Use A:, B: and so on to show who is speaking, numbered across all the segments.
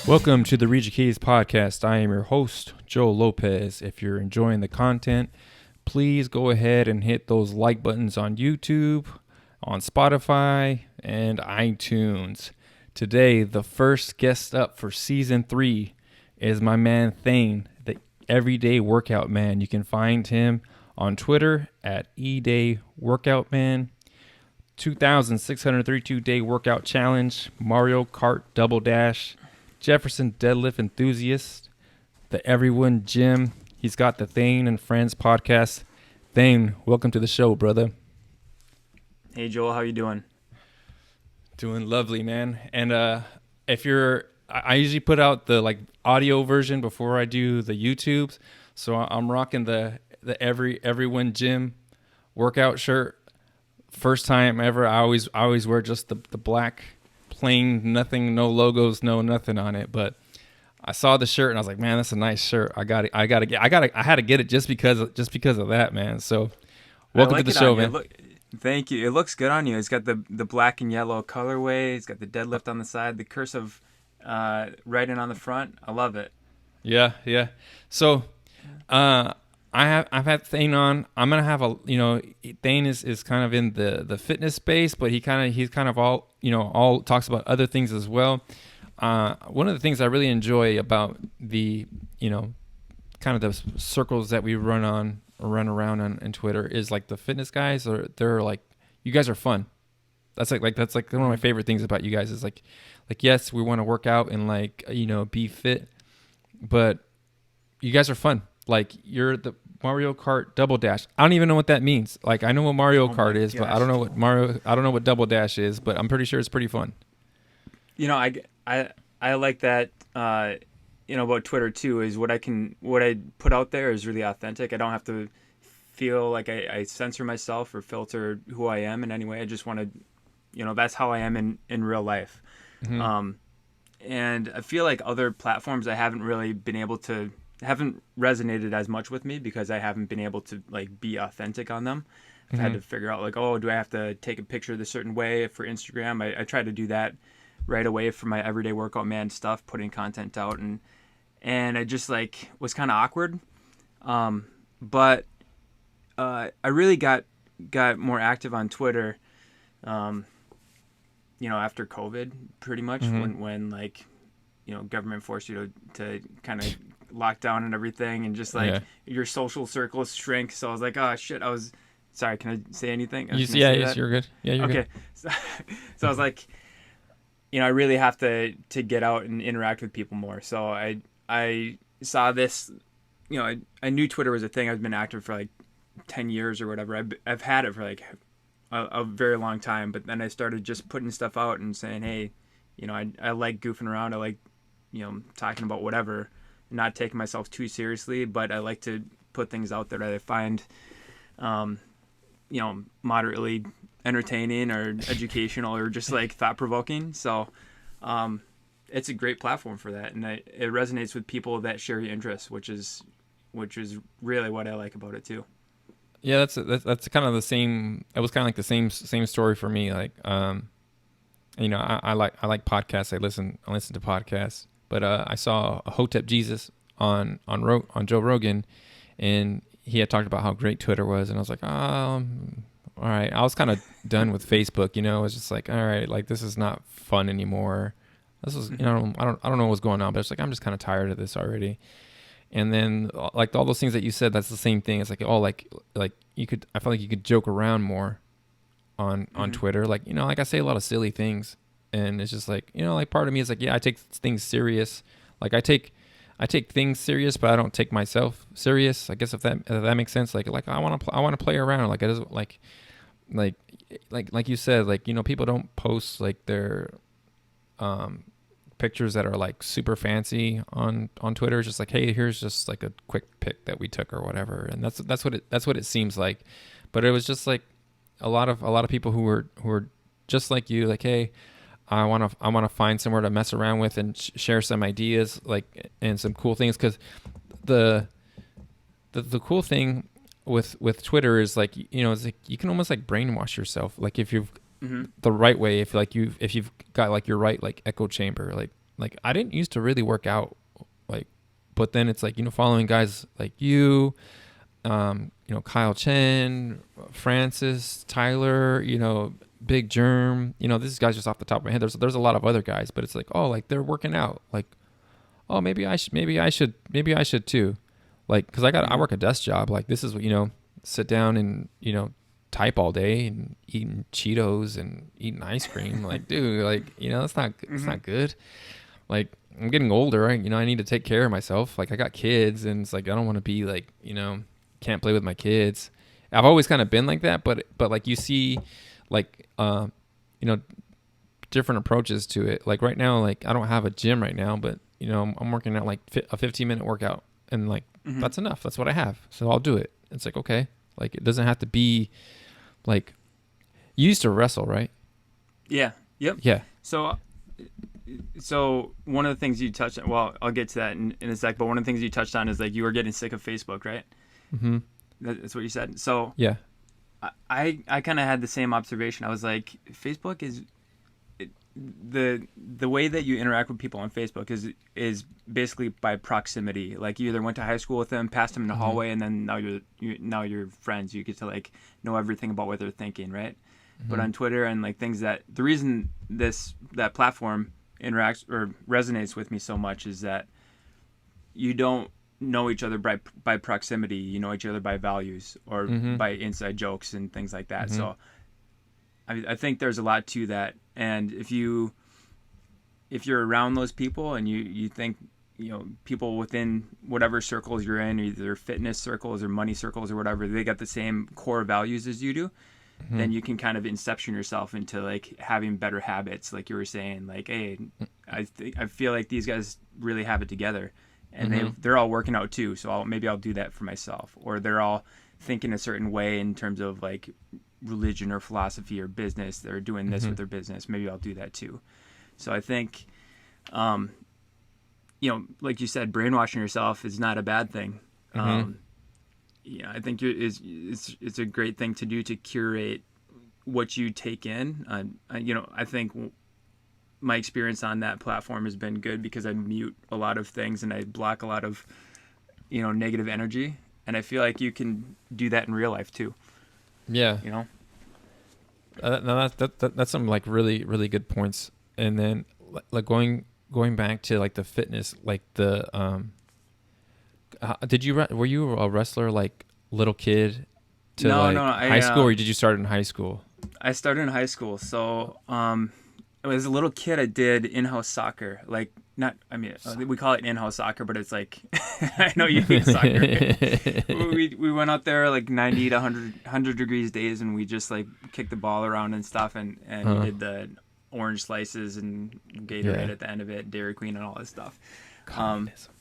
A: Welcome to the Read Your Keys podcast. I am your host, Joe Lopez. If you're enjoying the content, please go ahead and hit those like buttons on YouTube, on Spotify, and iTunes. Today, the first guest up for Season 3 is my man Thane, the Everyday Workout Man. You can find him on Twitter at eDayWorkoutMan. 2,632 day workout challenge, Mario Kart Doubledash, Jefferson Deadlift enthusiast, the Everyone Gym. He's got the Thane and Friends podcast. Thane, welcome to the show, brother.
B: Hey Joel, how you doing?
A: Doing lovely, man. And I usually put out the audio version before I do the YouTubes. So I'm rocking the Everyone Gym workout shirt. First time ever. I always wear just the black, plain, nothing, no logos, no nothing on it. But I saw the shirt and I was like, man, that's a nice shirt. I had to get it just because of that, man. So welcome to the show, man.
B: Thank you. It looks good on you. It's got the black and yellow colorway. It's got the deadlift on the side, the cursive writing on the front. I love it.
A: Yeah. So I've had Thane on. I'm gonna have Thane is kind of in the fitness space, but he's kind of all talks about other things as well. One of the things I really enjoy about the kind of the circles that we run around on Twitter is like the fitness guys they're like, you guys are fun. That's like one of my favorite things about you guys is like yes, we want to work out and be fit, but you guys are fun. Like, you're the Mario Kart Doubledash. I don't even know what that means. Like, I know what Mario Kart is, but I don't know what Doubledash is, but I'm pretty sure it's pretty fun.
B: I like that about Twitter too, is what I put out there is really authentic. I don't have to feel like I censor myself or filter who I am in any way. I just want to, that's how I am in real life. Mm-hmm. And I feel like other platforms I haven't really been able to haven't resonated as much with me because I haven't been able to be authentic on them. I've had to figure out do I have to take a picture the certain way for Instagram? I try to do that right away for my Everyday Workout Man stuff, putting content out, and I just was kind of awkward. But I really got more active on Twitter, after COVID, pretty much, when government forced you to kind of lock down and everything, and just your social circles shrink. So I was like, oh shit, sorry, can I say anything?
A: Yes, you're good. Yeah, you're
B: okay.
A: Good.
B: So I was like, I really have to get out and interact with people more. So I saw this, I knew Twitter was a thing. I've been active for 10 years or whatever. I've had it for a very long time, but then I started just putting stuff out and saying, hey, I like goofing around. I like, talking about whatever, not taking myself too seriously, but I like to put things out there that I find, moderately entertaining or educational or just thought-provoking. So it's a great platform for that, and it resonates with people that share your interests, which is really what I like about it too.
A: Yeah, that's kind of the same. It was kind of like the same story for me. I like podcasts. I listen to podcasts, but I saw Hotep Jesus on Joe Rogan, and he had talked about how great Twitter was, and I was like, all right. I was kind of done with Facebook. It was just like, all right, this is not fun anymore. This was, I don't know what's going on, but it's like I'm just kind of tired of this already. And then all those things that you said, that's the same thing. It's like, you could, I feel like you could joke around more on Twitter. I say a lot of silly things, and it's just part of me is I take things serious. I take things serious, but I don't take myself serious. I guess if that makes sense. I want to play around. It doesn't like you said, people don't post their pictures that are super fancy on Twitter. It's just hey, here's just a quick pic that we took or whatever, and that's what it seems like. But it was just a lot of people who were just like you, hey, I want to find somewhere to mess around with and share some ideas and some cool things, because the cool thing with Twitter is it's you can almost brainwash yourself if you've the right way, if you've got your right echo chamber, like I didn't used to really work out, like, but then it's like, following guys like you, Kyle Chen, Francis, Tyler, Big Germ, this guy's just off the top of my head. There's a lot of other guys, but it's like, oh, like they're working out. Like, oh, maybe I should too. Like, cause I work a desk job. Like this is what, sit down and, type all day and eating Cheetos and eating ice cream. Like, dude, like, it's not good. Like, I'm getting older. I need to take care of myself. Like, I got kids, and it's like I don't want to be like, can't play with my kids. I've always kind of been like that, but like you see, like, different approaches to it. Like right now, like I don't have a gym right now, but I'm working out like a 15-minute workout, and like that's enough. That's what I have, so I'll do it. It's like, okay, like it doesn't have to be like you used to wrestle, right?
B: Yeah. Yep.
A: Yeah.
B: So one of the things you touched on, well, I'll get to that in a sec, but one of the things you touched on is like you were getting sick of Facebook, right?
A: Mm-hmm.
B: That's what you said. So
A: yeah,
B: I kind of had the same observation. I was like, Facebook is the way that you interact with people on Facebook is basically by proximity. Like you either went to high school with them, passed them in the hallway, and then now you're friends. You get to like know everything about what they're thinking, right? But on Twitter and like things that the reason that platform interacts or resonates with me so much is that you don't know each other by proximity. You know each other by values or by inside jokes and things like that. So I think there's a lot to that. And if you're around those people and you think, people within whatever circles you're in, either fitness circles or money circles or whatever, they got the same core values as you do, then you can kind of inception yourself into like having better habits. Like you were saying, like, hey, I feel like these guys really have it together, and they're all working out too. So maybe I'll do that for myself. Or they're all thinking a certain way in terms of like religion or philosophy or business. They're doing this with their business. Maybe I'll do that too. So I think, like you said, brainwashing yourself is not a bad thing. I think it's a great thing to do to curate what you take in. I think my experience on that platform has been good because I mute a lot of things and I block a lot of, negative energy. And I feel like you can do that in real life too.
A: Yeah. No, that's some like really, really good points. And then like going back to like the fitness, like the, were you a wrestler like little kid to high school, or did you start in high school?
B: I started in high school. So, as a little kid, I did in-house soccer. Like, we call it in-house soccer, but it's like, I know you mean soccer. we went out there like 90 to 100 degrees days, and we just like kicked the ball around and stuff, and we did the orange slices and Gatorade at the end of it, Dairy Queen and all this stuff.
A: Communism.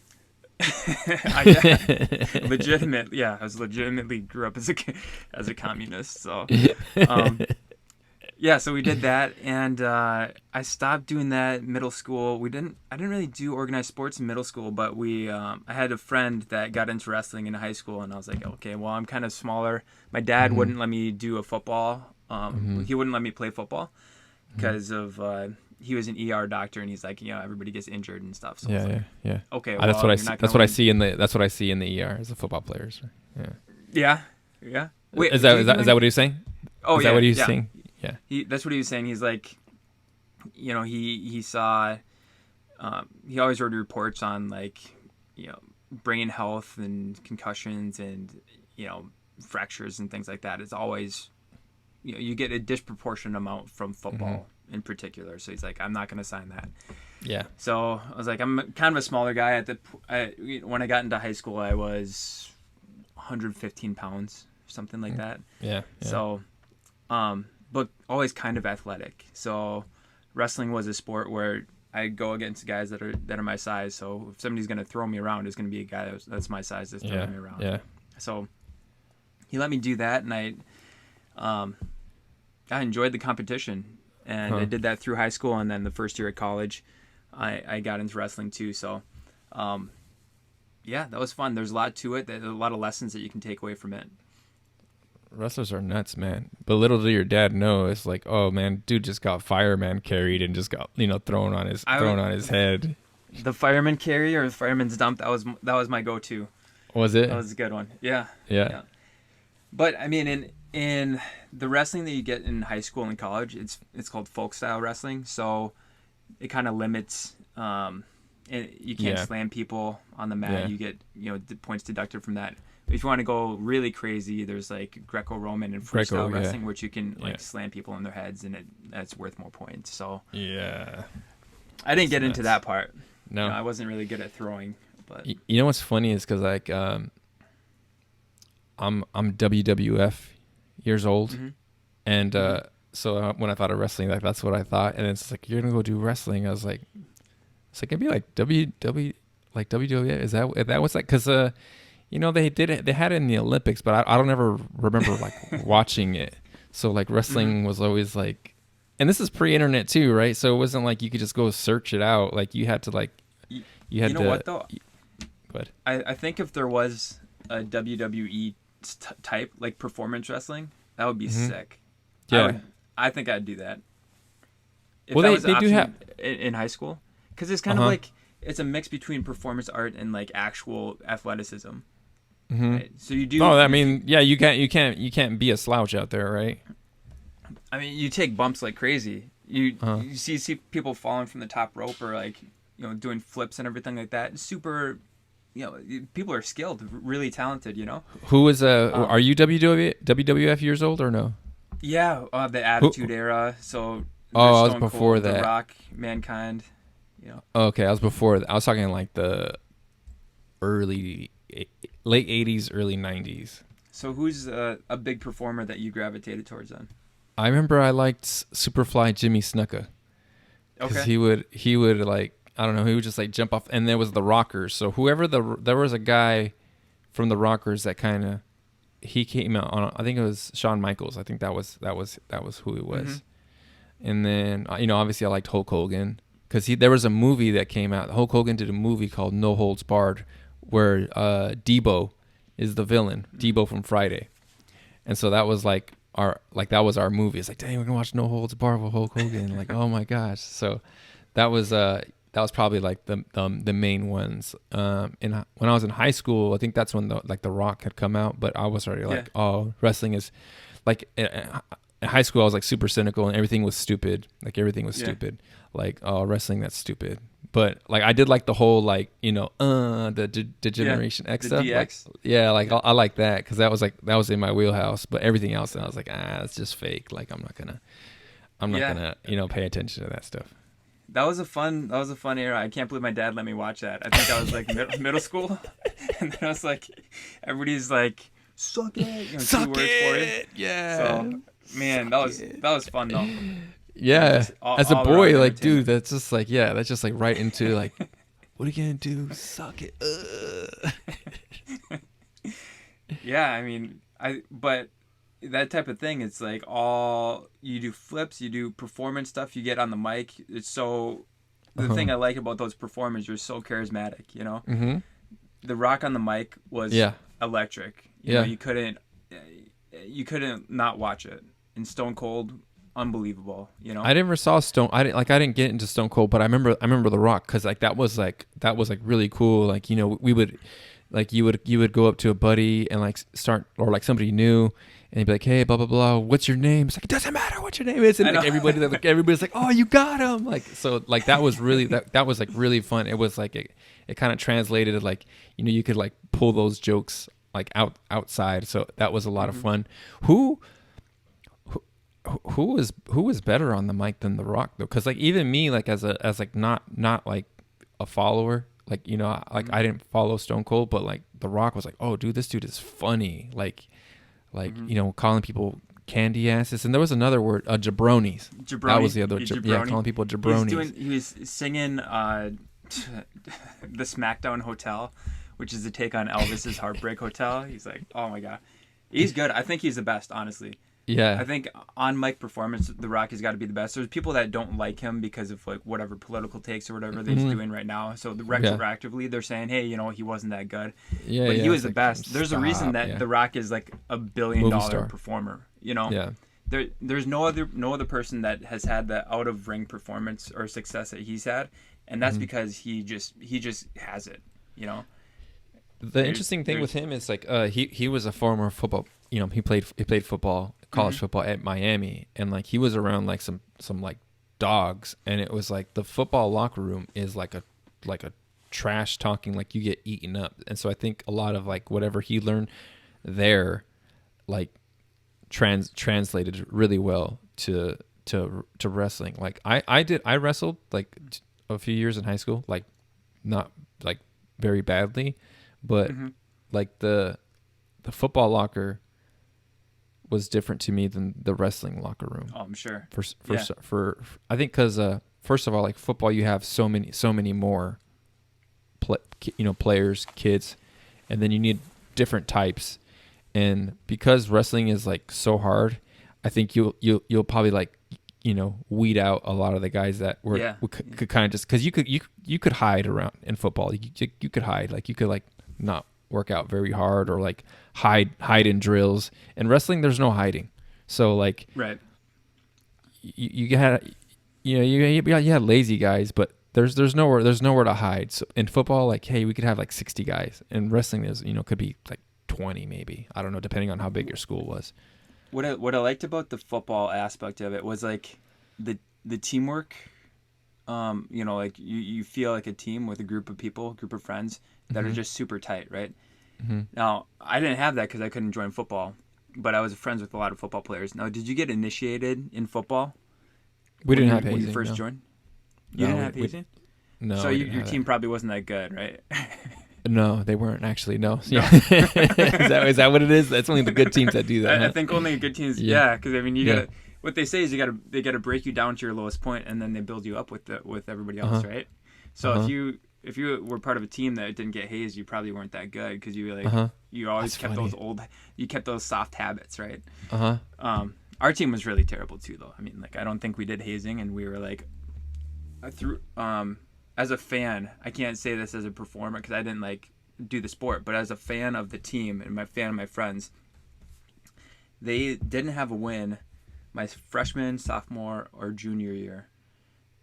B: I was legitimately grew up as a communist. So, so we did that, and I stopped doing that middle school. I didn't really do organized sports in middle school, but I had a friend that got into wrestling in high school, and I was like, okay, well, I'm kind of smaller. My dad wouldn't let me do a football. He wouldn't let me play football because of he was an ER doctor, and he's like, everybody gets injured and stuff. So
A: yeah.
B: Okay, well,
A: that's what I see in the ER as the football players.
B: Yeah. Wait,
A: is that what he was saying?
B: Oh,
A: is that what he was saying? Yeah.
B: That's what he was saying. He's like, he saw, he always heard reports on like, brain health and concussions and, fractures and things like that. It's always, you get a disproportionate amount from football in particular. So he's like, I'm not going to sign that.
A: Yeah.
B: So I was like, I'm kind of a smaller guy. When I got into high school, I was 115 pounds, something like that.
A: Yeah.
B: So, but always kind of athletic. So wrestling was a sport where I go against guys that are my size. So if somebody's going to throw me around, it's going to be a guy that's my size that's throwing me around.
A: Yeah.
B: So he let me do that, and I enjoyed the competition, and I did that through high school, and then the first year at college, I got into wrestling too. So, that was fun. There's a lot to it. There's a lot of lessons that you can take away from it.
A: Wrestlers are nuts, man. But little did your dad know, it's like, oh man, dude just got fireman carried and just got thrown on his head.
B: The fireman carry or the fireman's dump, that was my go-to.
A: Was it?
B: That was a good one. Yeah.
A: Yeah.
B: But I mean, in the wrestling that you get in high school and college, it's called folk style wrestling. So it kind of limits. You can't slam people on the mat. You get points deducted from that. If you want to go really crazy, there's like Greco-Roman and freestyle wrestling, which you can slam people in their heads, and that's worth more points. So
A: yeah,
B: I didn't get into that part.
A: No,
B: I wasn't really good at throwing. But
A: you know what's funny is because like I'm WWF years old, and so when I thought of wrestling, like that's what I thought, and it's like you're gonna go do wrestling. I was like, it's like it'd be like WWF. Is that what's like? Because they had it in the Olympics, but I don't ever remember like watching it. So like wrestling was always like, and this is pre-internet too, right? So it wasn't like you could just go search it out. Like you had to like,
B: what though?
A: But
B: I think if there was a WWE type like performance wrestling, that would be sick.
A: Yeah,
B: I think I'd do that.
A: Well, they do have
B: in high school, because it's kind of like it's a mix between performance art and like actual athleticism. Right? So you do.
A: Oh, I mean, yeah, you can't be a slouch out there, right?
B: I mean, you take bumps like crazy. You see people falling from the top rope or like doing flips and everything like that. Super, people are skilled, really talented.
A: Who is are you WWF years old or no?
B: Yeah, the Attitude Era. So
A: I was before that.
B: The Rock, Mankind.
A: Okay, I was before that. I was talking like the late 80s, early 90s.
B: So who's a big performer that you gravitated towards then?
A: I remember I liked Superfly Jimmy Snuka. Because he would like, I don't know, he would just like jump off, and there was the Rockers. So there was a guy from the Rockers that he came out on, I think it was Shawn Michaels. I think that was who it was. And then, obviously I liked Hulk Hogan. Because there was a movie that came out. Hulk Hogan did a movie called No Holds Barred, where Debo is the villain, Debo from Friday, and so that was like our movie. It's like, dang, we're gonna watch No Holds Barred with Hulk Hogan. Like, oh my gosh! So that was probably like the main ones. When I was in high school, I think that's when the Rock had come out. But I was already like, oh, wrestling is like. In high school, I was like super cynical and everything was stupid. Like everything was stupid. Like, oh, wrestling, that's stupid. But like I did like the whole like the Degeneration X stuff. Like, I like that because that was in my wheelhouse. But everything else, I was like, it's just fake. Like I'm not gonna pay attention to that stuff.
B: That was a fun era. I can't believe my dad let me watch that. I think I was like middle school, and then I was like, everybody's like, suck it,
A: suck
B: 2 words for it.
A: Yeah.
B: So man, that was fun though.
A: Yeah, as a boy, like, dude, that's just like, that's just like right into like, what are you gonna do? Suck it.
B: Yeah, I mean, but that type of thing, it's like you do flips, you do performance stuff, you get on the mic. It's so the thing I like about those performers, you're so charismatic. The Rock on the mic was electric. You couldn't not watch it. And Stone Cold, unbelievable.
A: I never saw I didn't get into Stone Cold, but I remember the Rock because like that was really cool. Like we would like you would go up to a buddy and like start, or like somebody new, and he'd be like, hey, blah blah blah, what's your name? It's like, it doesn't matter what your name is, and like everybody's like, oh, you got him. Like, so like that was really that was like really fun. It was like it kind of translated, like you could like pull those jokes like outside, so that was a lot of fun. Who was better on the mic than The Rock though? Because like even me, like as like not like a follower, like I didn't follow Stone Cold, but like The Rock was like, oh dude, this dude is funny, like calling people candy asses, and there was another word, jabronis. That was the other, calling people jabronis.
B: He was singing the SmackDown Hotel, which is a take on Elvis's Heartbreak Hotel. He's like, oh my god, he's good. I think he's the best, honestly.
A: Yeah.
B: I think on mic performance, The Rock has got to be the best. There's people that don't like him because of like whatever political takes or whatever that he's
A: Hmm.
B: doing right now. So
A: Yeah.
B: retroactively, they're saying, hey, he wasn't that good,
A: Yeah.
B: but he
A: Yeah.
B: was
A: It's
B: the
A: like
B: best. There's a reason
A: stop.
B: that
A: Yeah.
B: The Rock is like a billion
A: Movie
B: dollar
A: star.
B: performer.
A: Yeah.
B: There's no other person that has had the out of ring performance or success that he's had, and that's
A: Hmm.
B: because he just has it. You know,
A: The interesting thing with
B: there's
A: him is like he was a former football. He played football, college
B: Mhm.
A: football at Miami, and like he was around like some like dogs, and it was like the football locker room is like a trash talking, like you get eaten up. And so I think a lot of like whatever he learned there, like translated really well to wrestling. Like I wrestled like a few years in high school, like not like very badly, but
B: Mhm.
A: like the football locker was different to me than the wrestling locker room.
B: Oh, I'm sure.
A: For
B: Yeah.
A: I think because first of all, like football, you have so many more players, kids, and then you need different types. And because wrestling is like so hard, I think you'll probably like weed out a lot of the guys that
B: Yeah.
A: could kind of just because you could hide around in football. You could hide, like you could like not work out very hard or like hide in drills. In wrestling, there's no hiding. So like
B: Right.
A: you had you had lazy guys, but there's nowhere to hide. So in football, like hey, we could have like 60 guys. In wrestling, there's could be like 20 maybe. I don't know, depending on how big your school was.
B: What I liked about the football aspect of it was like the teamwork. Like you feel like a team with a group of people, group of friends that are
A: Mhm.
B: just super tight, right?
A: Mhm.
B: Now, I didn't have that because I couldn't join football, but I was friends with a lot of football players. Now, did you get initiated in football
A: We didn't have
B: when you
A: hazing.
B: first
A: No,
B: joined? You
A: no,
B: didn't have hazing?
A: no,
B: So
A: we didn't
B: your
A: have
B: team probably wasn't that good, right?
A: that. No, they weren't actually. No,
B: No.
A: yeah. Is that what it is? That's only the good teams that do that.
B: I
A: Huh?
B: think only good teams,
A: Yeah.
B: yeah, because I mean, you
A: Yeah.
B: gotta. What they say is they gotta break you down to your lowest point, and then they build you up with everybody else, right? So
A: Uh-huh.
B: if you were part of a team that didn't get hazed, you probably weren't that good because you
A: Uh-huh.
B: you always
A: That's
B: kept
A: funny.
B: you kept those soft habits, right?
A: Uh-huh.
B: Our team was really terrible too, though. I mean, like I don't think we did hazing, and we were like through as a fan, I can't say this as a performer because I didn't like do the sport, but as a fan of the team and my fan of my friends, they didn't have a win my freshman, sophomore, or junior year,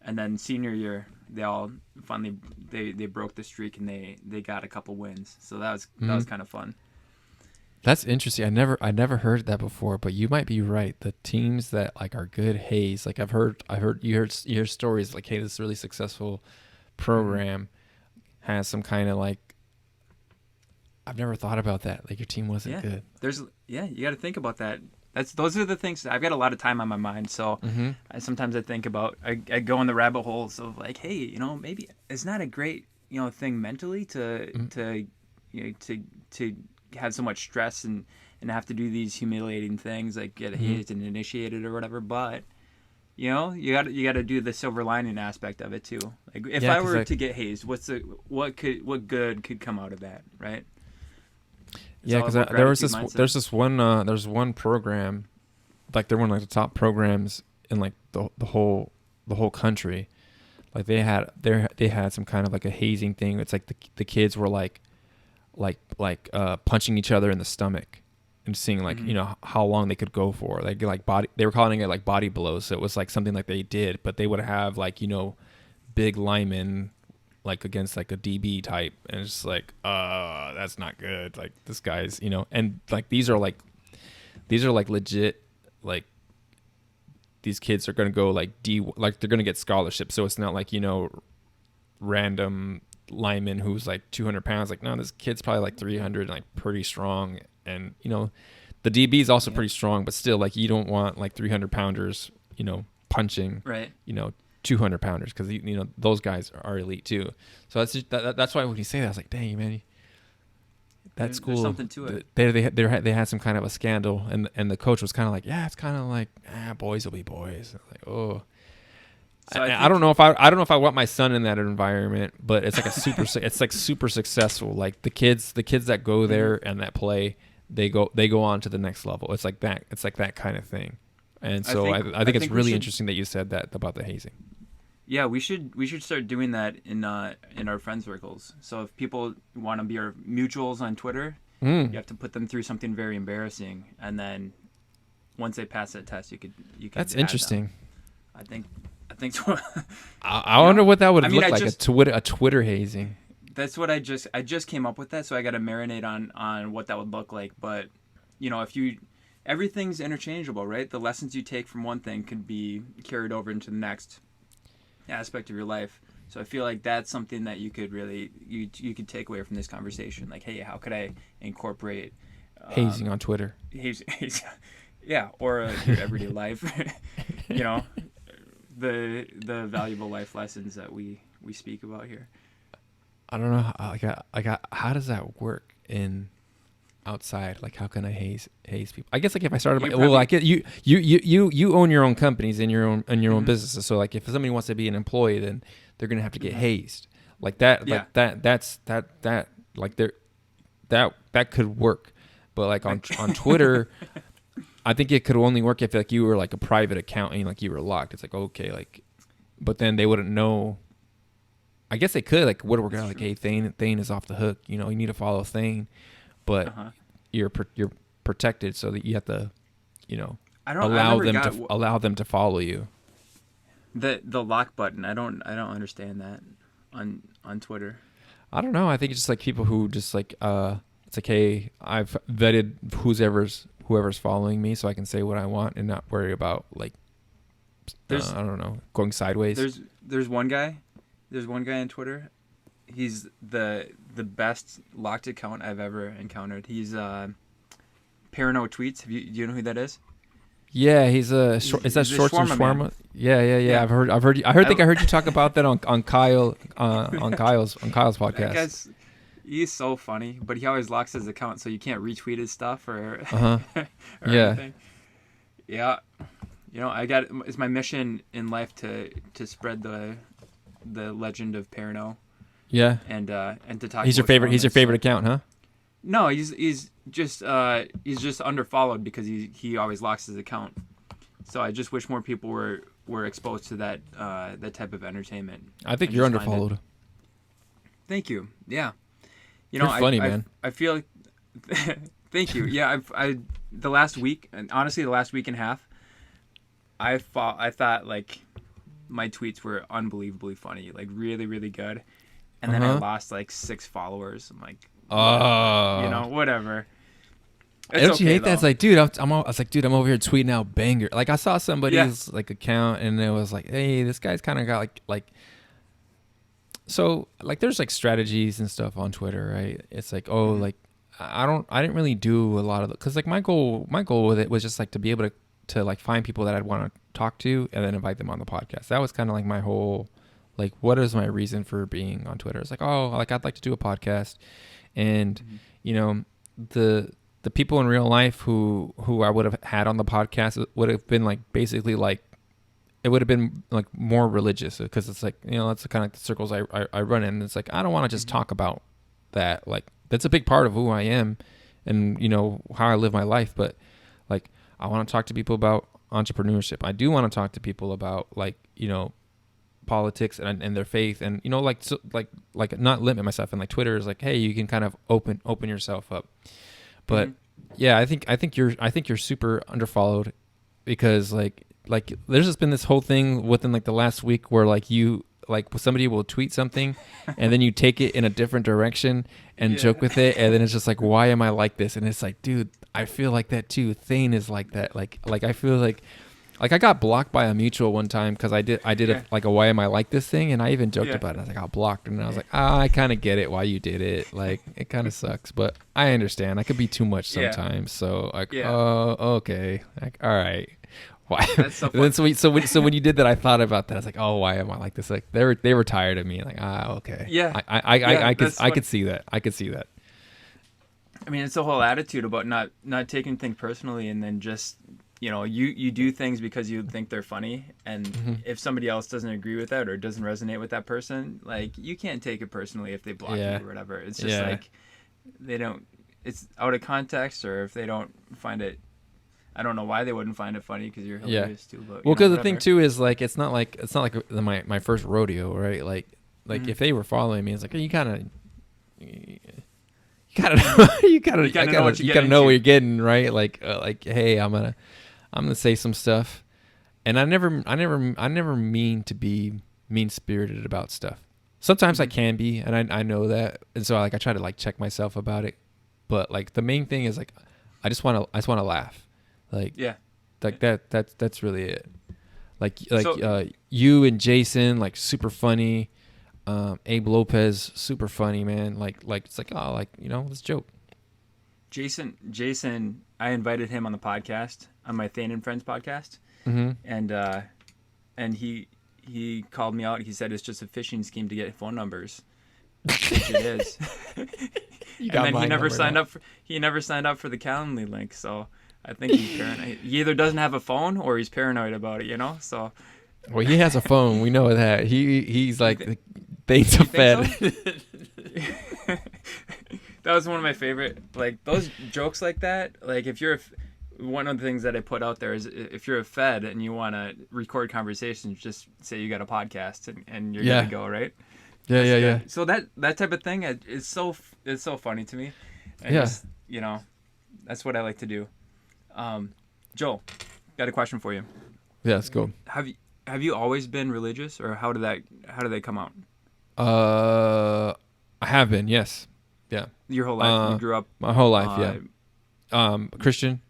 B: and then senior year they all finally they broke the streak and they got a couple wins. So that was kind of fun.
A: That's interesting. I never heard that before, but you might be right. The teams that like are good haze, like you hear stories like, hey, this really successful program has some kind of like, I've never thought about that. Like your team wasn't good.
B: You got to think about that. Those are the things. I've got a lot of time on my mind, so
A: Mm-hmm.
B: sometimes I think about. I go in the rabbit holes of like, hey, maybe it's not a great thing mentally to have so much stress and have to do these humiliating things like get hazed and initiated or whatever. But you got to do the silver lining aspect of it too. Like if
A: Yeah,
B: I
A: 'cause
B: were
A: like-
B: to get hazed, what good could come out of that, right? It's
A: Yeah,
B: all
A: because
B: about
A: there's
B: gratitude mindset.
A: one program, like they're one of like the top programs in like the whole country. Like they had some kind of like a hazing thing. It's like the kids were like punching each other in the stomach and seeing like how long they could go for. Like body, they were calling it like body blows. So it was like something like they did, but they would have like big linemen like against like a DB type, and it's just like that's not good. Like this guy's and like these are like legit, like these kids are gonna go like like they're gonna get scholarships. So it's not like random lineman who's like 200 pounds. Like no, this kid's probably like 300 and like pretty strong, and the DB is also pretty strong, but still like you don't want like 300 pounders punching
B: Right.
A: 200 pounders, because those guys are elite too. So that's why when you say that, I was like, dang man, that's cool.
B: There's something to it.
A: They had some kind of a scandal, and the coach was kind of like, yeah, it's kind of like boys will be boys. I was like, oh.
B: So
A: I don't know if I want my son in that environment, but it's like it's like super successful. Like the kids that go there and that play, they go on to the next level. It's like that. It's like that kind of thing. And so I think it's really interesting that you said that about the hazing.
B: Yeah, we should start doing that in our friend circles. So if people want to be our mutuals on Twitter, you have to put them through something very embarrassing, and then once they pass that test, you could.
A: That's interesting.
B: Them. I think so.
A: I wonder what that would look like, a Twitter hazing.
B: That's what I just came up with that, so I got to marinate on what that would look like. But everything's interchangeable, right? The lessons you take from one thing could be carried over into the next aspect of your life. So I feel like that's something that you could really you could take away from this conversation. Like, hey, how could I incorporate
A: hazing on Twitter?
B: Hazing, yeah, or your everyday life. The valuable life lessons that we speak about here.
A: I don't know. How does that work in outside? Like, how can I haze people? I guess like if I started, you own your own companies and your own businesses. So like if somebody wants to be an employee, then they're gonna have to get hazed. Like that. Yeah. Like that could work. But like on Twitter, I think it could only work if like you were like a private account and like you were locked. It's like, okay, like, but then they wouldn't know. I guess they could like, what we're gonna like, hey, Thane is off the hook. You need to follow Thane, but you're protected, so that you have to, allow them to follow you.
B: The lock button. I don't understand that on Twitter.
A: I don't know. I think it's just like people who just like it's like, hey, I've vetted whoever's following me, so I can say what I want and not worry about like I don't know, going sideways.
B: There's one guy on Twitter. He's the best locked account I've ever encountered. He's Parano Tweets. Do you know who that is?
A: Yeah, is that Shorts and Shawarma? Yeah. I heard you talk about that on Kyle's podcast.
B: That guy's, he's so funny, but he always locks his account, so you can't retweet his stuff or anything. Yeah, it's my mission in life to spread the legend of Parano.
A: Yeah,
B: and to talk.
A: He's your favorite account, huh?
B: No, he's just underfollowed because he always locks his account. So I just wish more people were exposed to that type of entertainment.
A: I think you're underfollowed.
B: Thank you. Yeah.
A: You're funny, man.
B: I feel like thank you. Yeah, the last week, and honestly the last week and a half, I thought like my tweets were unbelievably funny, like really, really good. And then I lost like 6 followers. I'm like, whatever.
A: Don't you hate that? It's like, dude, I'm over here tweeting out banger. Like I saw somebody's like account and it was like, hey, this guy's kind of got like, so like there's like strategies and stuff on Twitter, right? It's like, like I didn't really do a lot of it because like my goal with it was just like to be able to like find people that I'd want to talk to and then invite them on the podcast. That was kind of like my whole. Like, what is my reason for being on Twitter? It's like, like I'd like to do a podcast, and the people in real life who I would have had on the podcast would have been like basically like it would have been like more religious because it's like that's the kind of like the circles I run in. And it's like I don't want to just talk about that. Like that's a big part of who I am, and how I live my life. But like I want to talk to people about entrepreneurship. I do want to talk to people about like politics and their faith and like not limit myself, and like Twitter is like, hey, you can kind of open yourself up. But yeah, I think you're super underfollowed because like there's just been this whole thing within like the last week where like you like somebody will tweet something and then you take it in a different direction and joke with it, and then it's just like, why am I like this? And it's like, dude, I feel like that too. Thane is like that. Like I feel like I got blocked by a mutual one time because I did a why am I like this thing, and I even joked about it. I was like, I got blocked, and I was like, I kind of get it why you did it. Like it kind of sucks, but I understand. I could be too much sometimes. So like, okay, like all right. Why? That's so funny. So when you did that, I thought about that. I was like, why am I like this? Like they were tired of me. Like okay.
B: Yeah.
A: I could see that. I could see that.
B: I mean, it's the whole attitude about not taking things personally, and then just. You do things because you think they're funny, and if somebody else doesn't agree with that or doesn't resonate with that person, like you can't take it personally if they block you or whatever. It's just like it's out of context, or if they don't find it, I don't know why they wouldn't find it funny because you're hilarious too. But
A: well, because the thing too is like it's not like my first rodeo, right? Like if they were following me, it's like you gotta know what you're getting, right? Like hey, I'm gonna say some stuff, and I never mean to be mean spirited about stuff. Sometimes I can be, and I know that, and so I try to like check myself about it. But like the main thing is like I just want to laugh, like that's really it. Like you and Jason, like super funny. Abe Lopez, super funny, man. Like it's like, oh, like, let's joke.
B: Jason, I invited him on the podcast, on my Thane and Friends podcast, and he called me out. He said it's just a phishing scheme to get phone numbers, which it is. And then he never signed up for the Calendly link. So I think he's paranoid. He either doesn't have a phone or he's paranoid about it. So.
A: Well, he has a phone. We know that. He's like, things are fed. So?
B: That was one of my favorite. Like those jokes like that. Like if you're one of the things that I put out there is if you're a Fed and you want to record conversations, just say you got a podcast and you're good to go, right? Yeah. So that type of thing is so funny to me. And just, that's what I like to do. Joel, got a question for you.
A: Yeah, let's go.
B: Have you always been religious, or how did they come out?
A: I have been, yes. Yeah.
B: Your whole life, you grew up.
A: My whole life, yeah. Christian.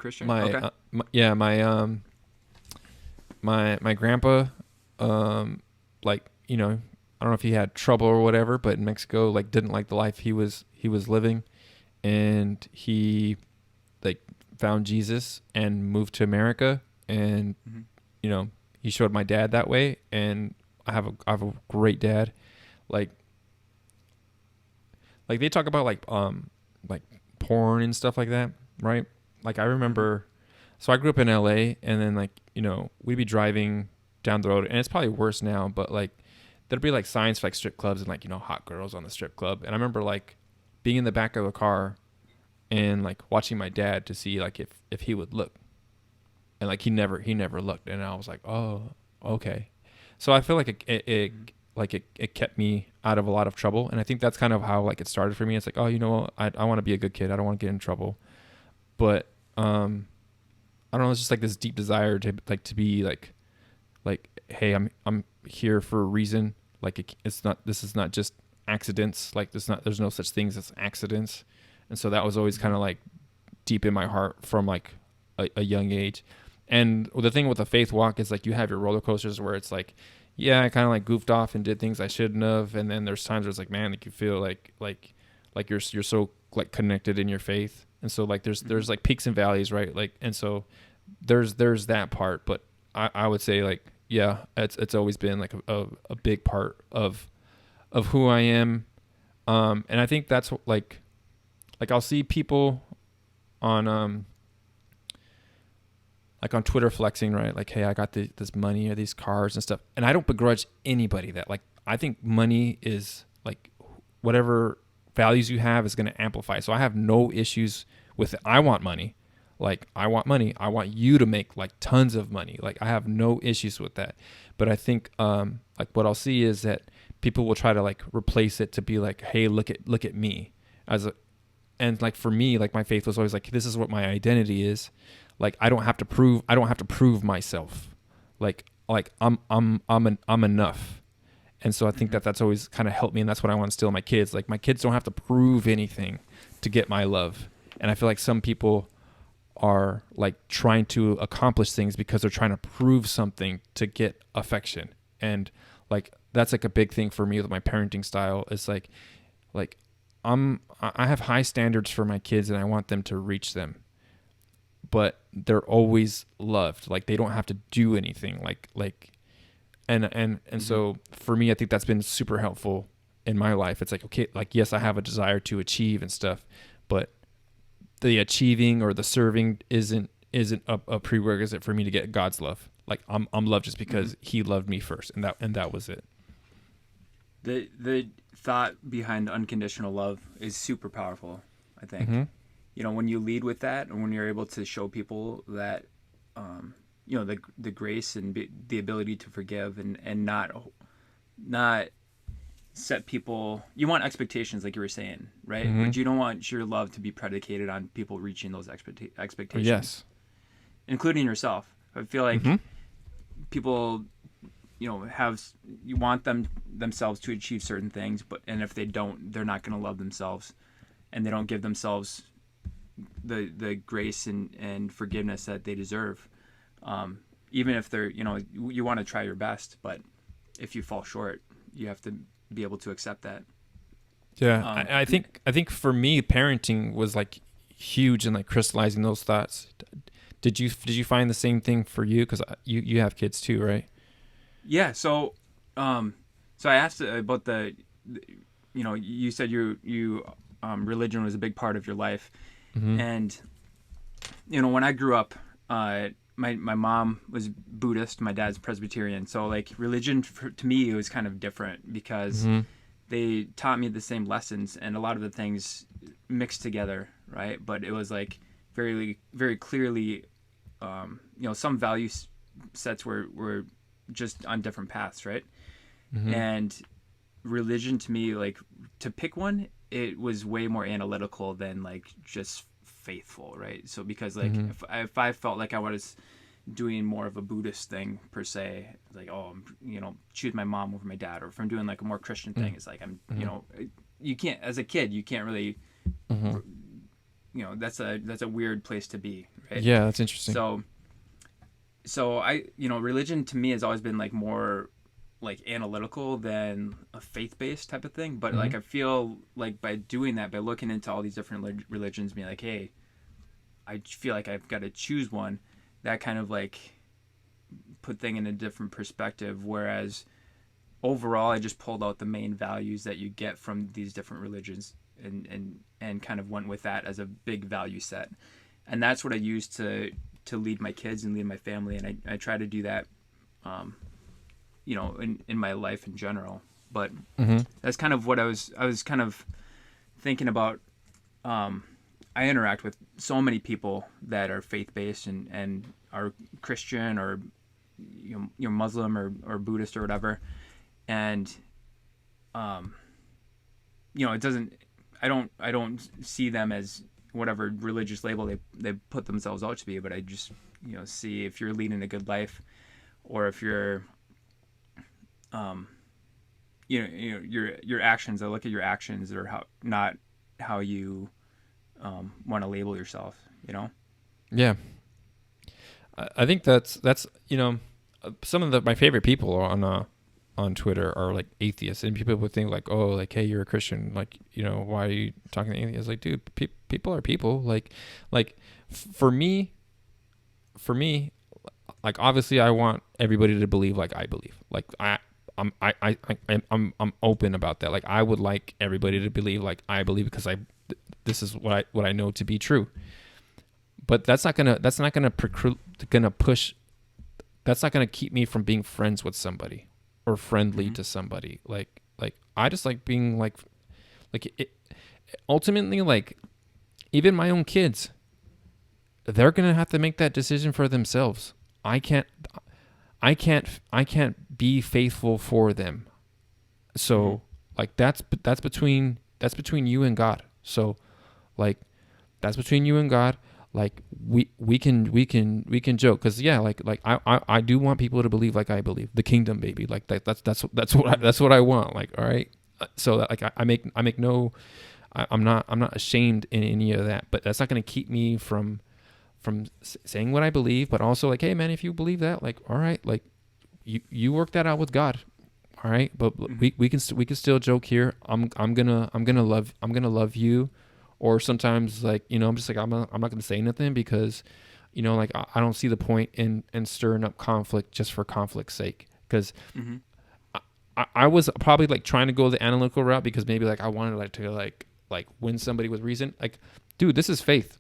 B: Okay.
A: My grandpa, like, I don't know if he had trouble or whatever, but in Mexico, like, didn't like the life he was living, and he like found Jesus and moved to America, and he showed my dad that way, and I have a great dad. Like they talk about like porn and stuff like that, right? Like I remember, so I grew up in LA, and then like, we'd be driving down the road, and it's probably worse now, but like there'd be like signs for like strip clubs and like, hot girls on the strip club. And I remember like being in the back of the car and like watching my dad to see like if he would look. And like he never looked, and I was like, oh, okay. So I feel like it kept me out of a lot of trouble, and I think that's kind of how like it started for me. It's like, oh, I want to be a good kid. I don't want to get in trouble, but I don't know. It's just like this deep desire to be like, hey, I'm here for a reason. Like this is not just accidents. Like there's no such things as accidents, and so that was always kind of like deep in my heart from like a young age. And the thing with the faith walk is like you have your roller coasters where it's like, yeah, I kind of like goofed off and did things I shouldn't have, and then there's times where it's like, man, like you feel like you're so like connected in your faith, and so like there's like peaks and valleys, right? Like, and so there's that part, but I would say like, yeah, it's always been like a big part of who I am, and I think that's like I'll see people on like on Twitter flexing, right? Like, hey, I got this money or these cars and stuff. And I don't begrudge anybody that. Like, I think money is like whatever values you have is going to amplify. So I have no issues with it. I want money. Like, I want money. I want you to make like tons of money. Like, I have no issues with that. But I think like what I'll see is that people will try to like replace it to be like, hey, look at me and like for me, like my faith was always like, this is what my identity is. Like I don't have to prove myself. Like I'm enough. And so I think that's always kind of helped me, and that's what I want to instill in my kids. Like my kids don't have to prove anything to get my love. And I feel like some people are like trying to accomplish things because they're trying to prove something to get affection. And like that's like a big thing for me with my parenting style. Is like I have high standards for my kids, and I want them to reach them. But they're always loved. Like they don't have to do anything. And so for me, I think that's been super helpful in my life. It's like, okay, like yes, I have a desire to achieve and stuff, but the achieving or the serving isn't a prerequisite for me to get God's love. Like I'm loved just because He loved me first, and that was it.
B: The thought behind unconditional love is super powerful. I think. When you lead with that, and when you're able to show people that, the grace and the ability to forgive, and not set people. You want expectations, like you were saying, right? But you don't want your love to be predicated on people reaching those expectations.
A: Yes.
B: Including yourself. I feel like people, you want themselves to achieve certain things, and if they don't, they're not going to love themselves, and they don't give themselves the grace and forgiveness that they deserve. Even if they're, you want to try your best, but if you fall short, you have to be able to accept that.
A: Yeah, I think for me, parenting was like huge in like crystallizing those thoughts. Did you find the same thing for you? Because you have kids too, right?
B: Yeah. So I asked about you said you religion was a big part of your life, and when I grew up, my mom was Buddhist, my dad's Presbyterian, so like religion to me it was kind of different because they taught me the same lessons and a lot of the things mixed together, right? But it was like very very clearly, some value sets were just on different paths, right? And religion to me, like to pick one, it was way more analytical than like just faithful, right? So because like if I felt like I was doing more of a Buddhist thing per se, like choose my mom over my dad, or if I'm doing like a more Christian thing, it's like I'm you can't, as a kid you can't really that's a weird place to be, right?
A: Yeah, that's interesting.
B: So I religion to me has always been like more like analytical than a faith-based type of thing, but like I feel like by doing that, by looking into all these different religions, being like, hey, I feel like I've got to choose one, that kind of like put thing in a different perspective, whereas overall I just pulled out the main values that you get from these different religions and kind of went with that as a big value set, and that's what I use to lead my kids and lead my family, and I try to do that in my life in general. But that's kind of what I was kind of thinking about. I interact with so many people that are faith-based and are Christian or Muslim or Buddhist or whatever, and it doesn't. I don't see them as whatever religious label they put themselves out to be, but I just see if you're leading a good life, or if you're your actions. I look at your actions, or not how you want to label yourself.
A: Yeah, I think that's some of my favorite people on Twitter are like atheists, and people would think like, oh, like, hey, you're a Christian, like, why are you talking to atheists? Like, dude, people are people. Like for me, like, obviously I want everybody to believe like I believe. Like I'm open about that. Like, I would like everybody to believe like I believe, because this is what I know to be true. But that's not gonna push. That's not gonna keep me from being friends with somebody or friendly to somebody. Like I just like being like it. Ultimately, like, even my own kids, they're gonna have to make that decision for themselves. I can't be faithful for them. So like that's between you and God. So like that's between you and God. Like we can joke, because like I do want people to believe like I believe, the kingdom, baby. Like that's what I want. Like, all right. So that, like I make no, I'm not ashamed in any of that. But that's not going to keep me from saying what I believe. But also, like, hey man, if you believe that, like, all right, like you work that out with God. All right. But we can still joke here. I'm gonna love you. Or sometimes, like, I'm just like, I'm not going to say nothing, because, like, I don't see the point in stirring up conflict just for conflict's sake. Because I was probably like trying to go the analytical route, because maybe like I wanted to win somebody with reason. Like, dude, this is faith.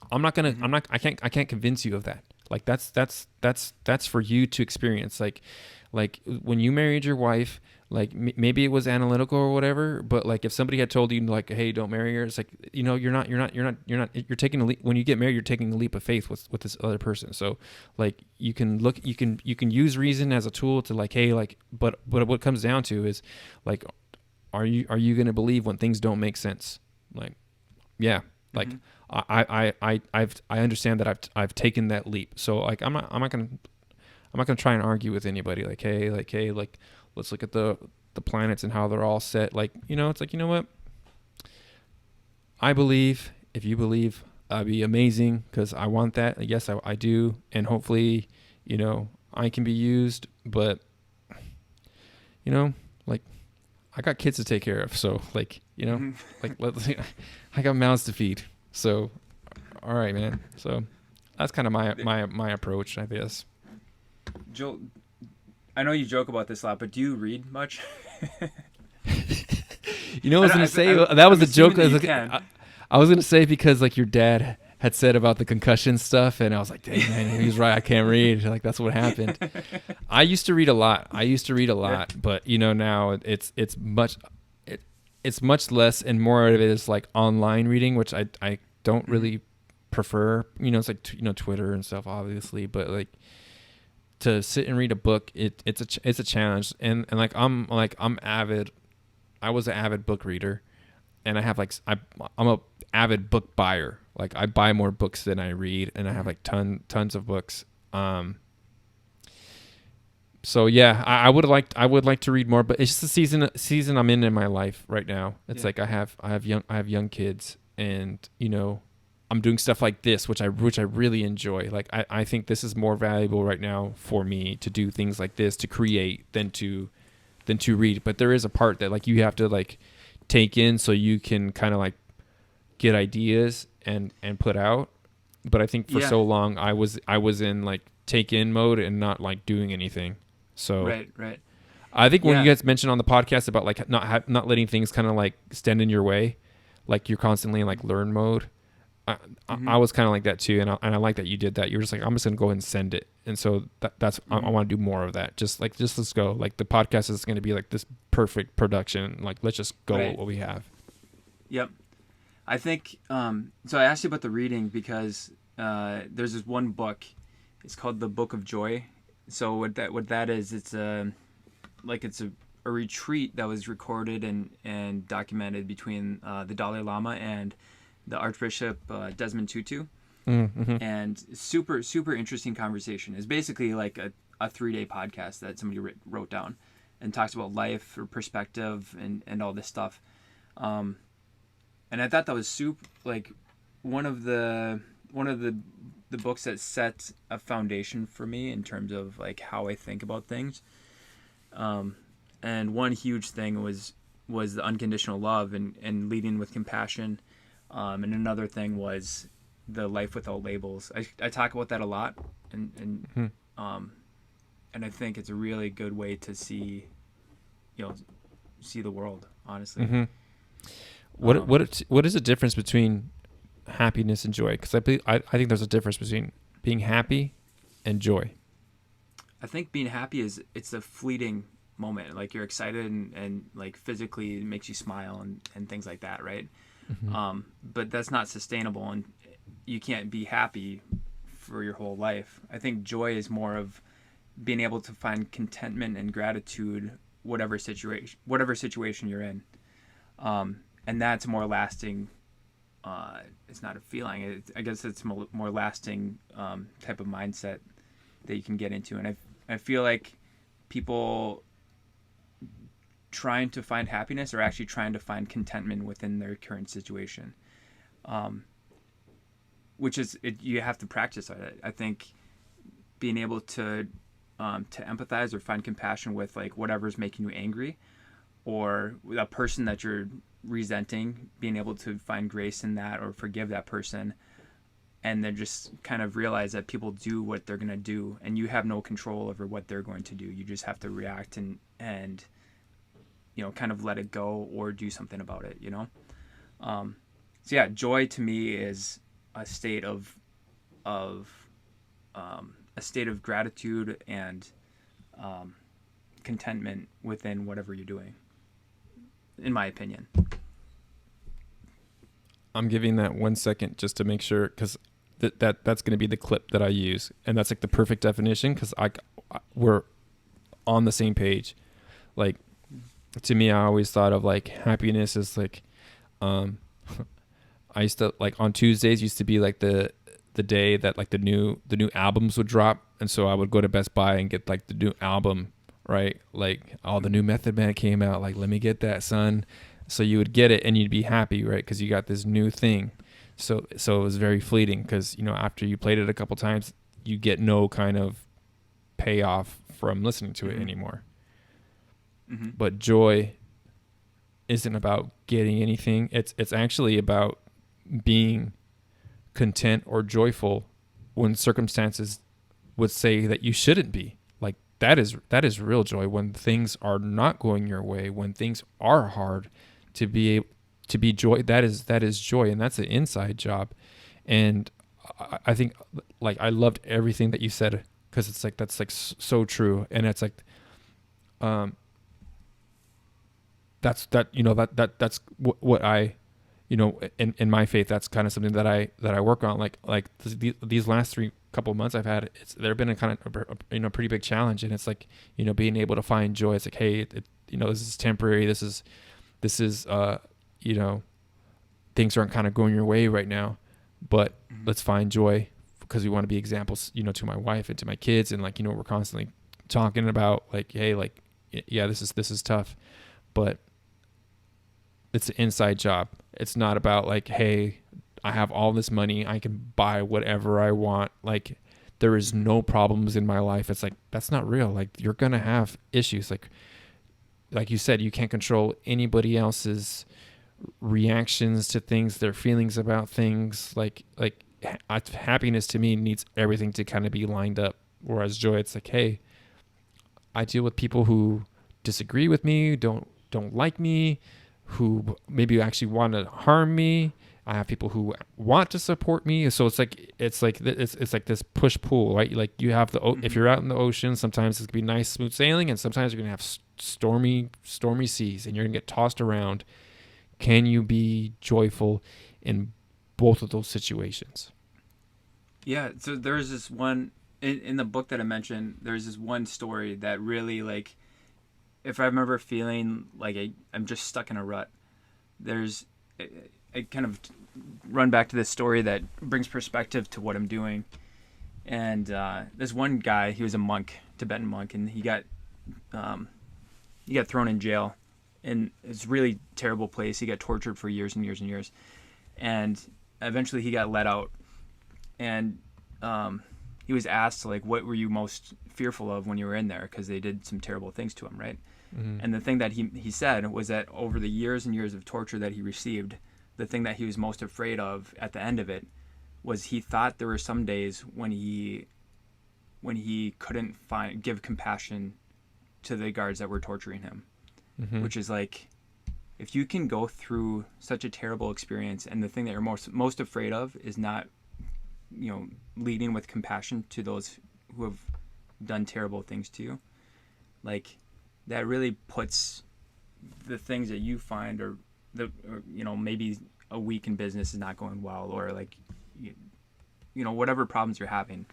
A: I can't convince you of that. Like that's for you to experience. Like when you married your wife, like maybe it was analytical or whatever, but like if somebody had told you like, hey, don't marry her, it's like, you're taking a leap. When you get married, you're taking a leap of faith with this other person. So like you can use reason as a tool to like, hey, like, but what it comes down to is like, are you going to believe when things don't make sense? Like, yeah, like I understand that I've taken that leap. So like I'm not gonna try and argue with anybody. Like, hey, let's look at the planets and how they're all set. Like, it's like, you know what? I believe, if you believe, that'd be amazing, because I want that. Yes, I do, and hopefully, I can be used. But like, I got kids to take care of, so like, like I got mouths to feed. So, all right, man. So that's kind of my approach, I guess.
B: Joel, I know you joke about this a lot, but do you read much?
A: I was going to say, that was a joke. I was going to say, because like your dad had said about the concussion stuff, and I was like, dang, man, he's right. I can't read. Like, that's what happened. I used to read a lot. But now it's much less, and more of it is like online reading, which I don't really prefer. It's like, Twitter and stuff, obviously, but like, to sit and read a book, it's a challenge, and like I'm avid. I was an avid book reader, and I have like I'm a avid book buyer. Like, I buy more books than I read, and I have like tons of books. So yeah, I would like to read more, but it's just the season I'm in my life right now. It's like I have young kids, and I'm doing stuff like this, which I really enjoy. Like, I think this is more valuable right now for me to do things like this, to create, than to read. But there is a part that like you have to like take in, so you can kind of like get ideas and put out. But I think for so long I was in like take in mode and not like doing anything. So
B: right.
A: I think when you guys mentioned on the podcast about like not letting things kind of like stand in your way, like you're constantly in like learn mode. I was kind of like that too, and I like that you did that. You were just like, I'm just gonna go ahead and send it, and so that's I want to do more of that. Just let's go. Like, the podcast is gonna be like this perfect production. Like, let's just go with what we have.
B: Yep, I think. So I asked you about the reading because there's this one book. It's called The Book of Joy. So what that is, it's a retreat that was recorded and documented between the Dalai Lama and the Archbishop Desmond Tutu, and super interesting conversation. It's basically like a 3-day podcast that somebody wrote down, and talks about life or perspective and all this stuff. And I thought that was super, like, one of the books that set a foundation for me in terms of like how I think about things. And one huge thing was the unconditional love and leading with compassion. And another thing was the life without labels. I talk about that a lot, and I think it's a really good way to see the world, honestly.
A: Mm-hmm. What is the difference between happiness and joy? Because I think there's a difference between being happy and joy.
B: I think being happy it's a fleeting moment. Like, you're excited and like physically it makes you smile and things like that, right? Mm-hmm. But that's not sustainable, and you can't be happy for your whole life. I think joy is more of being able to find contentment and gratitude, whatever situation you're in, and that's more lasting. It's not a feeling. I guess it's more lasting type of mindset that you can get into, and I feel like people trying to find happiness or actually trying to find contentment within their current situation, which is you have to practice it. I think being able to empathize or find compassion with like whatever's making you angry, or a person that you're resenting, being able to find grace in that or forgive that person, and then just kind of realize that people do what they're going to do, and you have no control over what they're going to do. You just have to react and kind of let it go or do something about it, So yeah, joy to me is a state of a state of gratitude and contentment within whatever you're doing, in my opinion.
A: I'm giving that 1 second just to make sure, because that's going to be the clip that I use, and that's like the perfect definition, because we're on the same page. Like, to me, I always thought of like happiness as like, I used to like on Tuesdays used to be like the day that like the new albums would drop, and so I would go to Best Buy and get like the new album, right? Like, oh, the new Method Man came out, like, let me get that, son. So you would get it and you'd be happy, right? Because you got this new thing. So it was very fleeting, because, you know, after you played it a couple times, you get no kind of payoff from listening to it anymore. Mm-hmm. But joy isn't about getting anything. It's actually about being content or joyful when circumstances would say that you shouldn't be. Like, that is real joy, when things are not going your way, when things are hard. To be joy, that is joy, and that's an inside job. And I think, like, I loved everything that you said, because it's like, that's like so true. And it's like, that's what I, you know, in my faith, that's kind of something that I work on. Like these last couple of months I've had, they've been a kind of a pretty big challenge, and it's like, you know, being able to find joy. It's like, hey, you know, this is temporary. This is you know, things aren't kind of going your way right now, but let's find joy, because we want to be examples, you know, to my wife and to my kids. And like, you know, we're constantly talking about like, hey, like, yeah, this is tough, but it's an inside job. It's not about like, hey, I have all this money, I can buy whatever I want. Like, there is no problems in my life. It's like, that's not real. Like, you're going to have issues. Like you said, you can't control anybody else's reactions to things, their feelings about things. Like happiness to me needs everything to kind of be lined up. Whereas joy, it's like, hey, I deal with people who disagree with me, don't like me, who maybe actually want to harm me. I have people who want to support me. So it's like this push pull, right? Like, you have if you're out in the ocean, sometimes it's gonna be nice, smooth sailing, and sometimes you're gonna have stormy seas, and you're gonna get tossed around. Can you be joyful in both of those situations?
B: Yeah. So there's this one in the book that I mentioned. There's this one story that really, like, if I remember feeling like I'm just stuck in a rut, I kind of run back to this story that brings perspective to what I'm doing. And this one guy, he was a monk, Tibetan monk, and he got thrown in jail. And it's a really terrible place. He got tortured for years and years and years. And eventually he got let out. And he was asked, like, what were you most fearful of when you were in there? Because they did some terrible things to him, right? Mm-hmm. And the thing that he said was that over the years and years of torture that he received, the thing that he was most afraid of at the end of it was he thought there were some days when he couldn't give compassion to the guards that were torturing him. Mm-hmm. Which is like, if you can go through such a terrible experience, and the thing that you're most afraid of is not, you know, leading with compassion to those who have done terrible things to you, like, that really puts the things that you find, or you know, maybe a week in business is not going well, or like, you know, whatever problems you're having,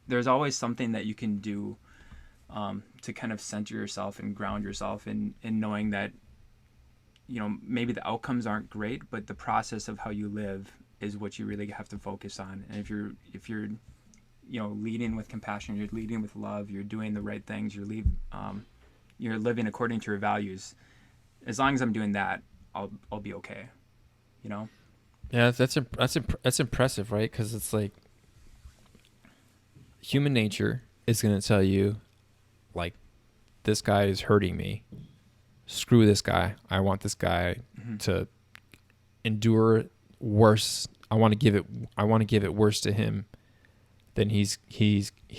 B: there's always something that you can do to kind of center yourself and ground yourself in knowing that, you know, maybe the outcomes aren't great, but the process of how you live is what you really have to focus on. And if you're you know, leading with compassion, you're leading with love, you're doing the right things, you're living according to your values, as long as I'm doing that, I'll be okay, you know?
A: Yeah, that's impressive, right? Because it's like, human nature is going to tell you, like, this guy is hurting me. Screw this guy. I want this guy to endure worse. I want to give it worse to him than he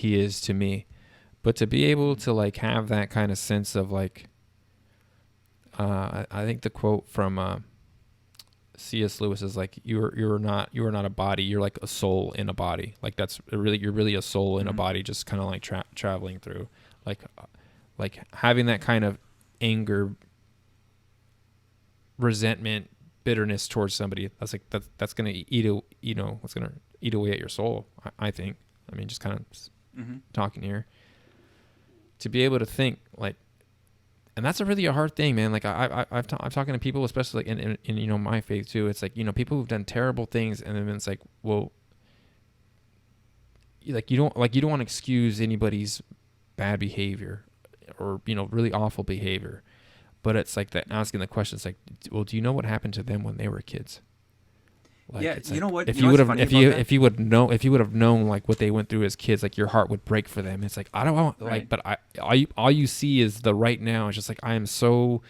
A: is to me. But to be able to, like, have that kind of sense of, like, I think the quote from C.S. Lewis is like you are not a body. You're like a soul in a body. Like you're really a soul in a body, just kind of like traveling through, like having that kind of anger, resentment, bitterness towards somebody. That's gonna what's gonna eat away at your soul. I think. I mean, just kind of talking here. To be able to think like. And that's a really hard thing, man. Like I'm talking to people, especially like in my faith too. It's like, people who've done terrible things, and then it's like, well, like you don't want to excuse anybody's bad behavior or really awful behavior, but it's like that asking the question. It's like, well, do you know what happened to them when they were kids? Like,
B: yeah, you know what?
A: If you would have known like what they went through as kids, like your heart would break for them. It's like I don't want like, but all you see is the right now. It's just like I am so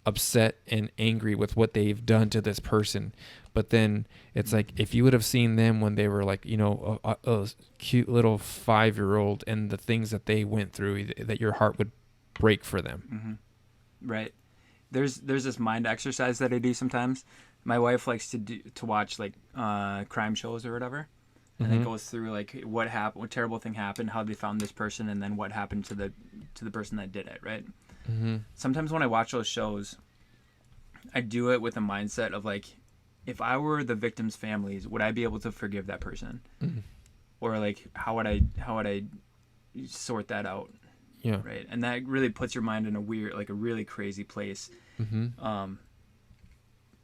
A: upset and angry with what they've done to this person. But then it's like if you would have seen them when they were like a cute little 5-year-old and the things that they went through, that your heart would break for them.
B: Right. There's this mind exercise that I do sometimes. My wife likes to watch like crime shows or whatever, and it goes through like what happened, what terrible thing happened, how they found this person, and then what happened to the person that did it. Right. Sometimes when I watch those shows, I do it with a mindset of like, if I were the victims' families, would I be able to forgive that person, or like how would I sort that out?
A: Yeah.
B: Right. And that really puts your mind in a really crazy place.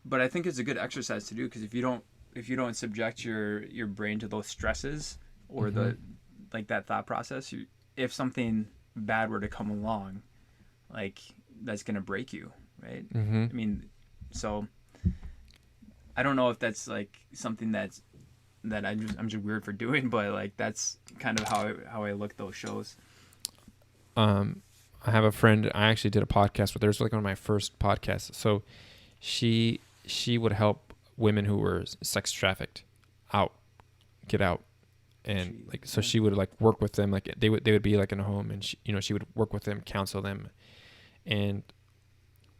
B: But I think it's a good exercise to do, because if you don't subject your brain to those stresses or that thought process, if something bad were to come along, like that's gonna break you, right? I mean, so I don't know if that's like something that I'm just weird for doing, but like that's kind of how I look at those shows.
A: I have a friend. I actually did a podcast with her. It was like one of my first podcasts. So she would help women who were sex trafficked get out. And like, so she would like work with them. Like they would be like in a home, and she would work with them, counsel them. And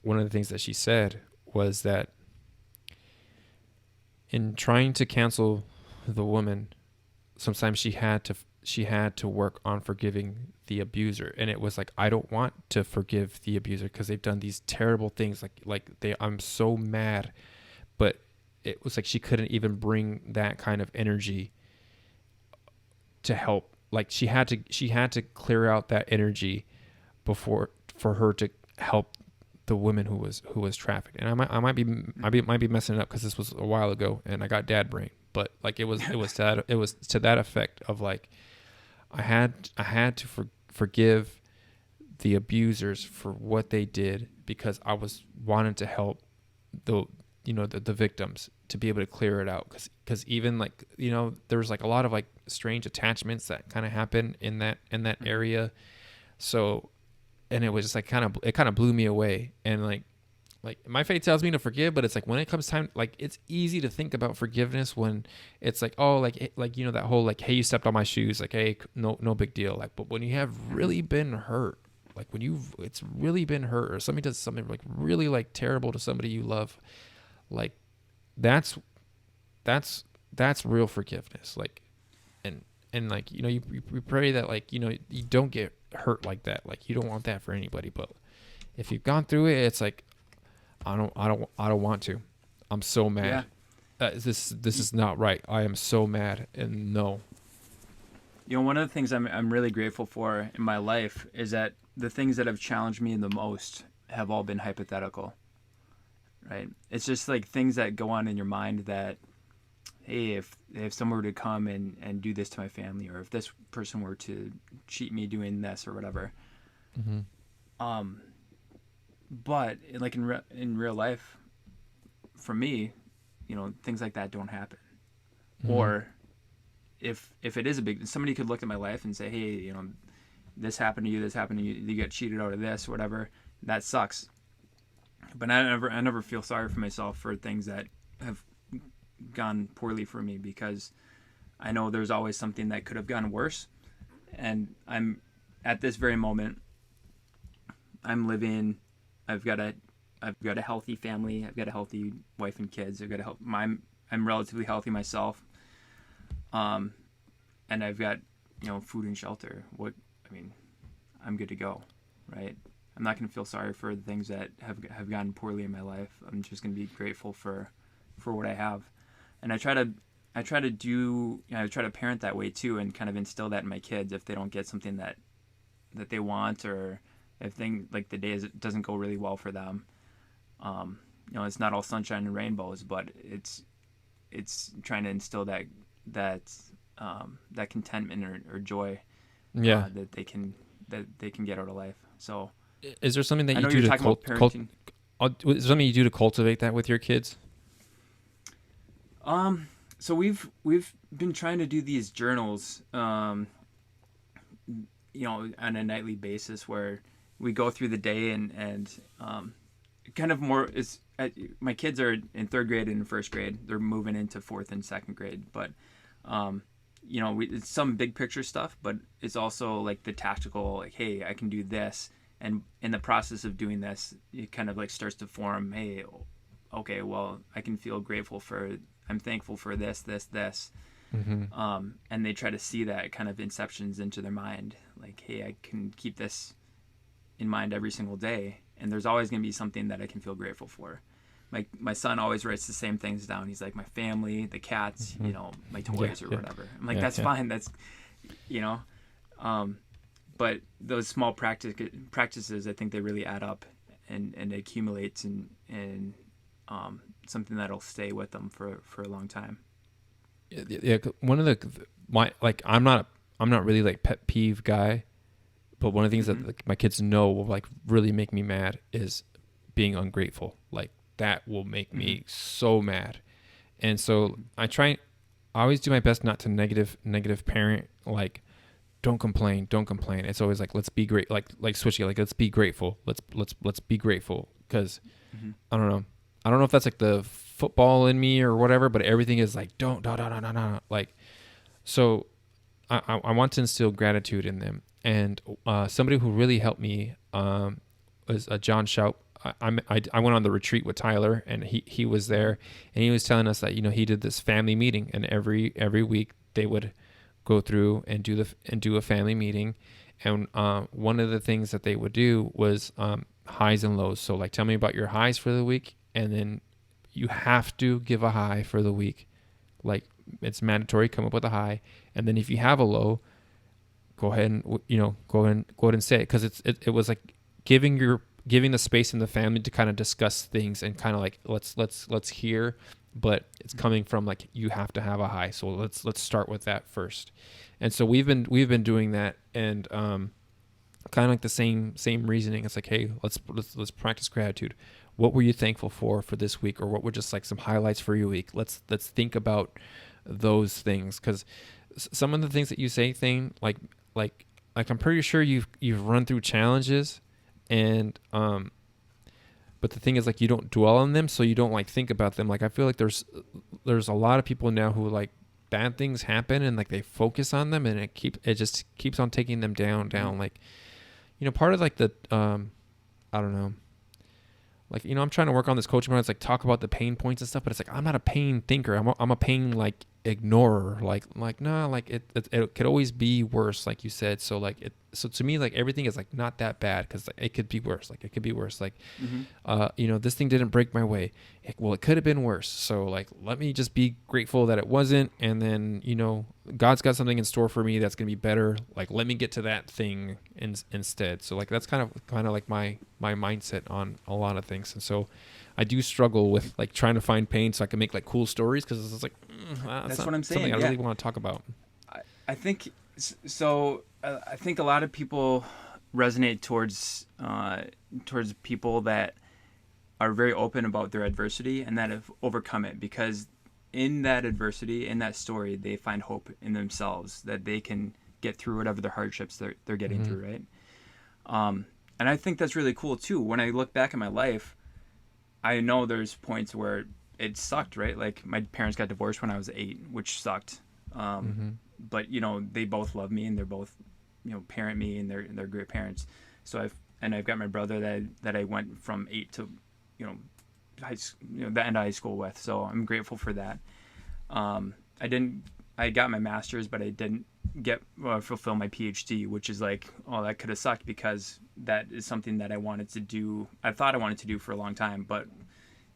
A: one of the things that she said was that in trying to counsel the woman, sometimes she had to work on forgiving the abuser. And it was like, I don't want to forgive the abuser because they've done these terrible things. I'm so mad. But it was like she couldn't even bring that kind of energy to help. Like she had to clear out that energy for her to help the woman who was trafficked. And I might be messing it up because this was a while ago and I got dad brain. But like it was to that effect of like, I had to forgive the abusers for what they did, because I was wanting to help the victims to be able to clear it out, because even like there was like a lot of like strange attachments that kind of happen in that area. So, and it was just like it kind of blew me away. And like my faith tells me to forgive, but it's like when it comes time, like it's easy to think about forgiveness when it's like, oh, like that whole like, hey, you stepped on my shoes, like, hey, no big deal. Like, but when you have really been hurt, like when it's really been hurt, or somebody does something like really like terrible to somebody you love, like that's real forgiveness. Like, and like, you pray that like, you don't get hurt like that. Like you don't want that for anybody, but if you've gone through it, it's like, I don't want to. I'm so mad. Yeah. This is not right. I am so mad. And no.
B: One of the things I'm really grateful for in my life is that the things that have challenged me the most have all been hypothetical. Right? It's just like things that go on in your mind that, hey, if someone were to come and do this to my family, or if this person were to cheat me doing this or whatever. But like in real life, for me, things like that don't happen. Or if it is somebody could look at my life and say, hey, this happened to you, you get cheated out of this, whatever, that sucks. But I never feel sorry for myself for things that have gone poorly for me, because I know there's always something that could have gone worse. And I'm at this very moment, I've got a I've got a healthy family. I've got a healthy wife and kids. I've got I'm relatively healthy myself. And I've got, food and shelter. I mean, I'm good to go, right? I'm not going to feel sorry for the things that have gone poorly in my life. I'm just going to be grateful for what I have. And I try to I try to parent that way too, and kind of instill that in my kids if they don't get something that they want, or if like the day doesn't go really well for them. It's not all sunshine and rainbows, but it's trying to instill that contentment or joy, that they can get out of life. So,
A: is there something that
B: I
A: you
B: know
A: do
B: you're
A: to
B: talking about parenting.
A: is there something you do to cultivate that with your kids?
B: So we've been trying to do these journals, on a nightly basis, where we go through the day and kind of more is. My kids are in third grade and in first grade. They're moving into fourth and second grade, but it's some big picture stuff, but it's also like the tactical, like, hey, I can do this, and in the process of doing this, it kind of like starts to form, hey, okay, well, I can feel I'm thankful for this.
A: Mm-hmm.
B: And they try to see that kind of inceptions into their mind, like, hey, I can keep this in mind every single day, and there's always going to be something that I can feel grateful for. My son always writes the same things down. He's like, my family, the cats,
A: Mm-hmm.
B: My toys, or whatever. I'm like,
A: Yeah,
B: that's fine. That's, but those small practices, I think they really add up and accumulates and something that'll stay with them for a long time.
A: Yeah. One of I'm not really like pet peeve guy, but one of the things that like my kids know will like really make me mad is being ungrateful. Like that will make me so mad. And so I always do my best not to negative parent, like don't complain. It's always like, let's be great. Like switching, like, let's be grateful. Let's be grateful. Cause I don't know if that's like the football in me or whatever, but everything is like, don't. Like, so I want to instill gratitude in them. And somebody who really helped me was John Shout. I went on the retreat with Tyler, and he was there, and he was telling us that he did this family meeting, and every week they would go through and do a family meeting, and one of the things that they would do was highs and lows. So like, tell me about your highs for the week, and then you have to give a high for the week. Like, it's mandatory. Come up with a high, and then if you have a low, go ahead and say it, because it was like giving the space in the family to kind of discuss things and kind of like let's hear, but it's coming from like, you have to have a high, so let's start with that first. And so we've been doing that, and kind of like the same reasoning. It's like, hey, let's practice gratitude. What were you thankful for this week, or what were just like some highlights for your week? Let's think about those things, because some of the things that you say, Thane, like I'm pretty sure you've run through challenges, and but the thing is, like, you don't dwell on them, so you don't like think about them. Like, I feel like there's a lot of people now who, like, bad things happen and like they focus on them, and it just keeps on taking them down. Like, part of like the I don't know. Like, I'm trying to work on this coaching where it's like talk about the pain points and stuff, but it's like, I'm not a pain thinker. I'm a pain like ignorer. Like no, like it could always be worse, like you said. So like so to me, like, everything is like not that bad, because like, it could be worse. Like, it could be worse. Like, this thing didn't break my way. Well, it could have been worse. So like, let me just be grateful that it wasn't, and then God's got something in store for me that's gonna be better. Like, let me get to that thing instead. So like, that's kind of like my mindset on a lot of things. And so I do struggle with like trying to find pain so I can make like cool stories, because it's like
B: that's what I'm saying.
A: Something I really want to talk about.
B: I think so. I think a lot of people resonate towards people that are very open about their adversity and that have overcome it, because in that adversity, in that story, they find hope in themselves that they can get through whatever the hardships they're getting through, right? And I think that's really cool too. When I look back at my life, I know there's points where it sucked, right? Like, my parents got divorced when I was 8, which sucked. But they both love me, and they're both parent me, and they're great parents. So I've got my brother that I went from 8 to you know, the end of high school with. So I'm grateful for that. I got my master's, but I didn't fulfill my PhD, which is like, oh, that could have sucked, because that is something that I wanted to do. I thought I wanted to do for a long time, but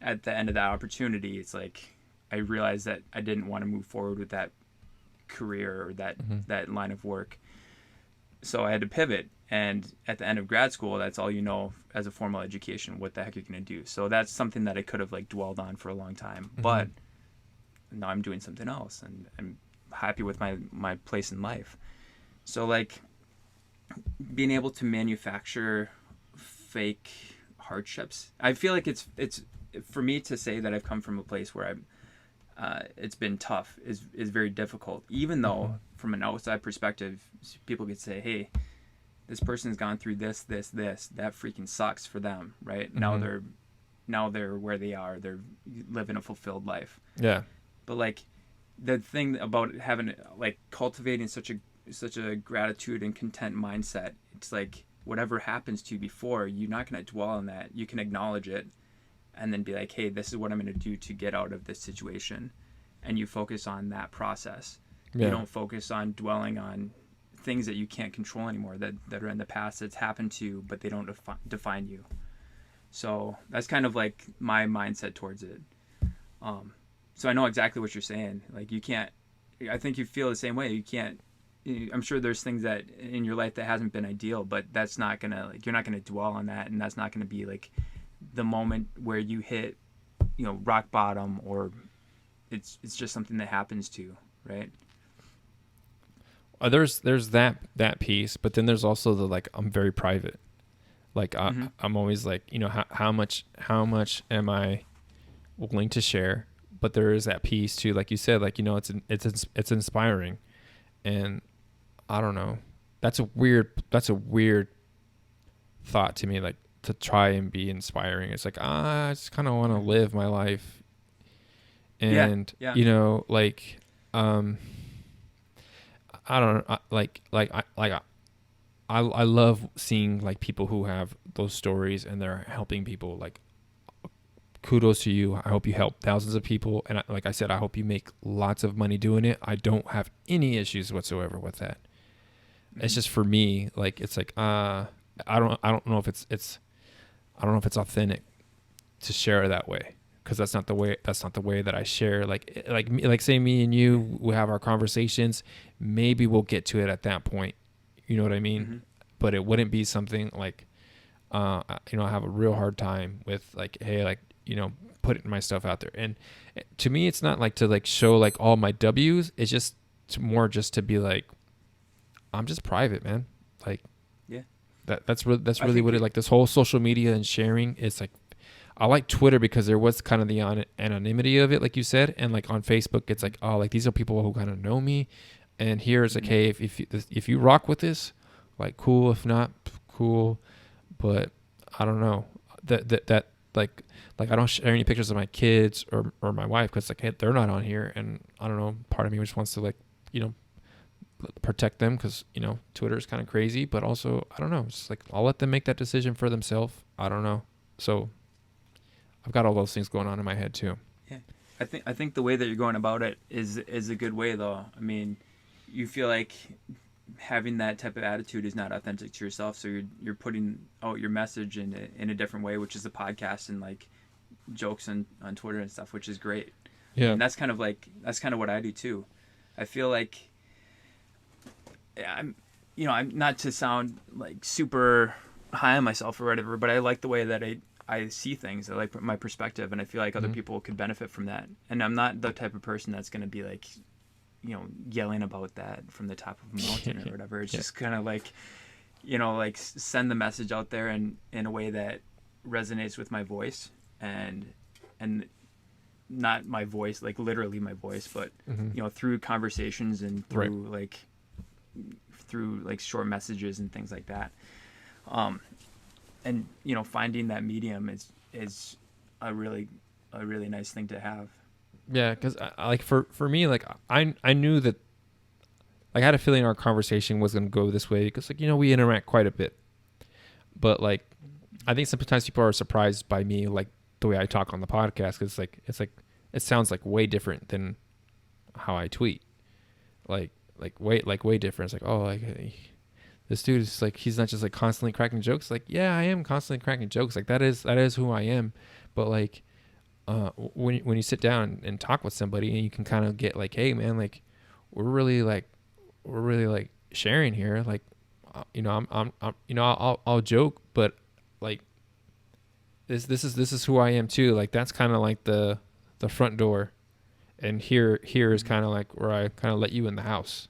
B: at the end of that opportunity, it's like, I realized that I didn't want to move forward with that career or that line of work. So I had to pivot. And at the end of grad school, that's all you know as a formal education, what the heck you're going to do. So that's something that I could have like dwelled on for a long time. But now I'm doing something else, and I'm happy with my place in life. So like being able to manufacture fake hardships, I feel like it's for me to say that I've come from a place where it's been tough is very difficult, even though from an outside perspective, people could say, hey, this person's gone through this, that freaking sucks for them, right? Now they're where they are. They're living a fulfilled life.
A: Yeah.
B: But like the thing about having like cultivating such a gratitude and content mindset, it's like whatever happens to you before, you're not going to dwell on that. You can acknowledge it and then be like, hey, this is what I'm going to do to get out of this situation. And you focus on that process. Yeah. You don't focus on dwelling on things that you can't control anymore, that are in the past, that's happened to you, but they don't define you. So that's kind of like my mindset towards it. So I know exactly what you're saying. Like you can't, I think you feel the same way. You can't, I'm sure there's things that in your life that hasn't been ideal, but that's not gonna, like, you're not gonna dwell on that, and that's not gonna be like the moment where you hit, rock bottom, or it's just something that happens to you, right?
A: There's that piece, but then there's also the like, I'm very private. Like I'm always like, how much am I willing to share? But there is that piece too, like you said, like, it's inspiring, and I don't know. That's a weird thought to me, like to try and be inspiring. It's like, I just kind of want to live my life, and like, I don't know, I love seeing like people who have those stories and they're helping people. Like, kudos to you. I hope you help thousands of people, and like I said, I hope you make lots of money doing it. I don't have any issues whatsoever with that. It's just, for me, like, it's like I don't know if it's I don't know if it's authentic to share that way, because that's not the way that I share. Like say me and you, we have our conversations, maybe we'll get to it at that point, you know what I mean? But it wouldn't be something like I have a real hard time with, like, hey, like, putting my stuff out there. And to me, it's not like to like show like all my W's. It's just more just to be like, I'm just private, man. Like, yeah, that's really what it, like, this whole social media and sharing is like. I like Twitter because there was kind of the anonymity of it, like you said, and like on Facebook, it's like, oh, like these are people who kind of know me, and here it's like, hey, if you rock with this, like, cool. If not, cool. But I don't know that like I don't share any pictures of my kids or my wife, because like, hey, they're not on here, and I don't know, part of me just wants to, like, protect them, because Twitter is kind of crazy, but also I don't know, it's like I'll let them make that decision for themselves. I don't know, so I've got all those things going on in my head too.
B: Yeah, I think the way that you're going about it is a good way, though. I mean, you feel like having that type of attitude is not authentic to yourself, so you're putting out your message in a different way, which is the podcast and like jokes on Twitter and stuff, which is great. Yeah, and that's kind of what I do too. I feel like I'm not to sound like super high on myself or whatever, but I like the way that I see things. I like my perspective, and I feel like other people could benefit from that. And I'm not the type of person that's going to be like, yelling about that from the top of a mountain or whatever. It's just kind of like, like send the message out there in a way that resonates with my voice, and not my voice, like literally my voice, but through conversations and through like short messages and things like that. And finding that medium is a really nice thing to have.
A: Yeah, because like for me, like I knew that, like, I had a feeling our conversation was gonna go this way, because like we interact quite a bit, but like I think sometimes people are surprised by me like the way I talk on the podcast. 'Cause it sounds like way different than how I tweet. Like way different. It's like, oh, like this dude is like, he's not just like constantly cracking jokes. Like, yeah, I am constantly cracking jokes. Like that is who I am. But like, when you sit down and talk with somebody and you can kind of get like, hey man, like we're really like sharing here. Like, I'll joke, but like this is who I am too. Like that's kind of like the front door, and here is kind of like where I kind of let you in the house.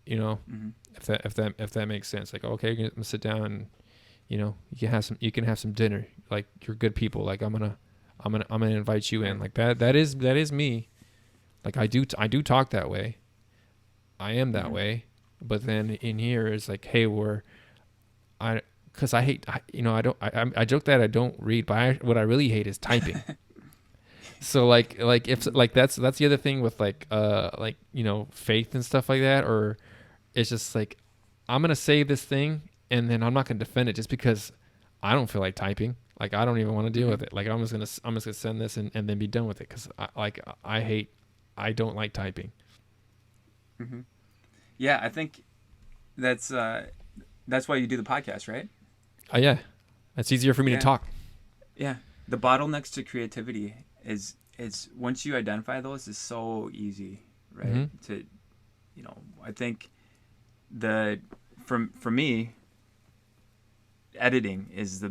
B: Mm-hmm.
A: If that makes sense. Like, okay, you're gonna sit down and you can have some dinner. Like you're good people. Like I'm gonna invite you in. Like that is me. Like I do talk that way. I am that way. But then in here is like, hey, because I hate, I joke that I don't read, but what I really hate is typing. So like if like that's the other thing with like faith and stuff like that, or it's just like I'm gonna say this thing and then I'm not gonna defend it just because I don't feel like typing. Like I don't even want to deal with it. Like I'm just gonna send this and then be done with it because I don't like typing.
B: Mm-hmm. Yeah, I think that's why you do the podcast, right?
A: Oh yeah, it's easier for me to talk.
B: Yeah, the bottlenecks to creativity is once you identify those, is so easy, right? Mm-hmm. To, I think for me, editing is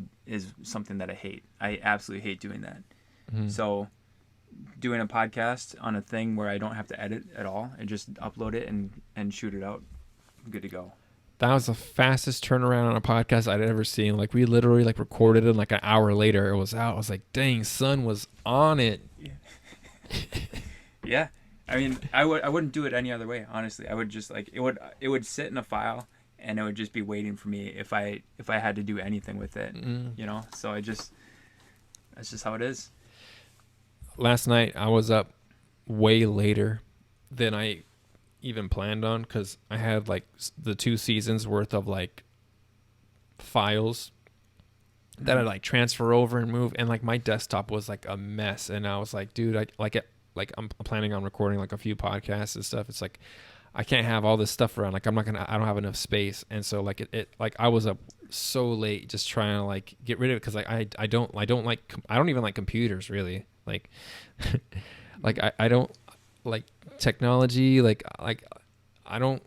B: something that I hate. I absolutely hate doing that. Mm-hmm. So doing a podcast on a thing where I don't have to edit at all and just upload it and shoot it out, I'm good to go.
A: That was the fastest turnaround on a podcast I'd ever seen. Like we literally like recorded it, like an hour later it was out. I was like, dang, son was on it.
B: Yeah. I mean, I wouldn't do it any other way, honestly. I would just like it would sit in a file and it would just be waiting for me if I had to do anything with it. So that's just how it is.
A: Last night I was up way later than I even planned on because I had like the 2 seasons worth of like files that I like transfer over and move, and like my desktop was like a mess, and I was like, dude, I'm planning on recording like a few podcasts and stuff. It's like I can't have all this stuff around. Like I don't have enough space, and so like it like I was up so late just trying to like get rid of it because like I don't even like computers really. Like like I don't like technology. Like I don't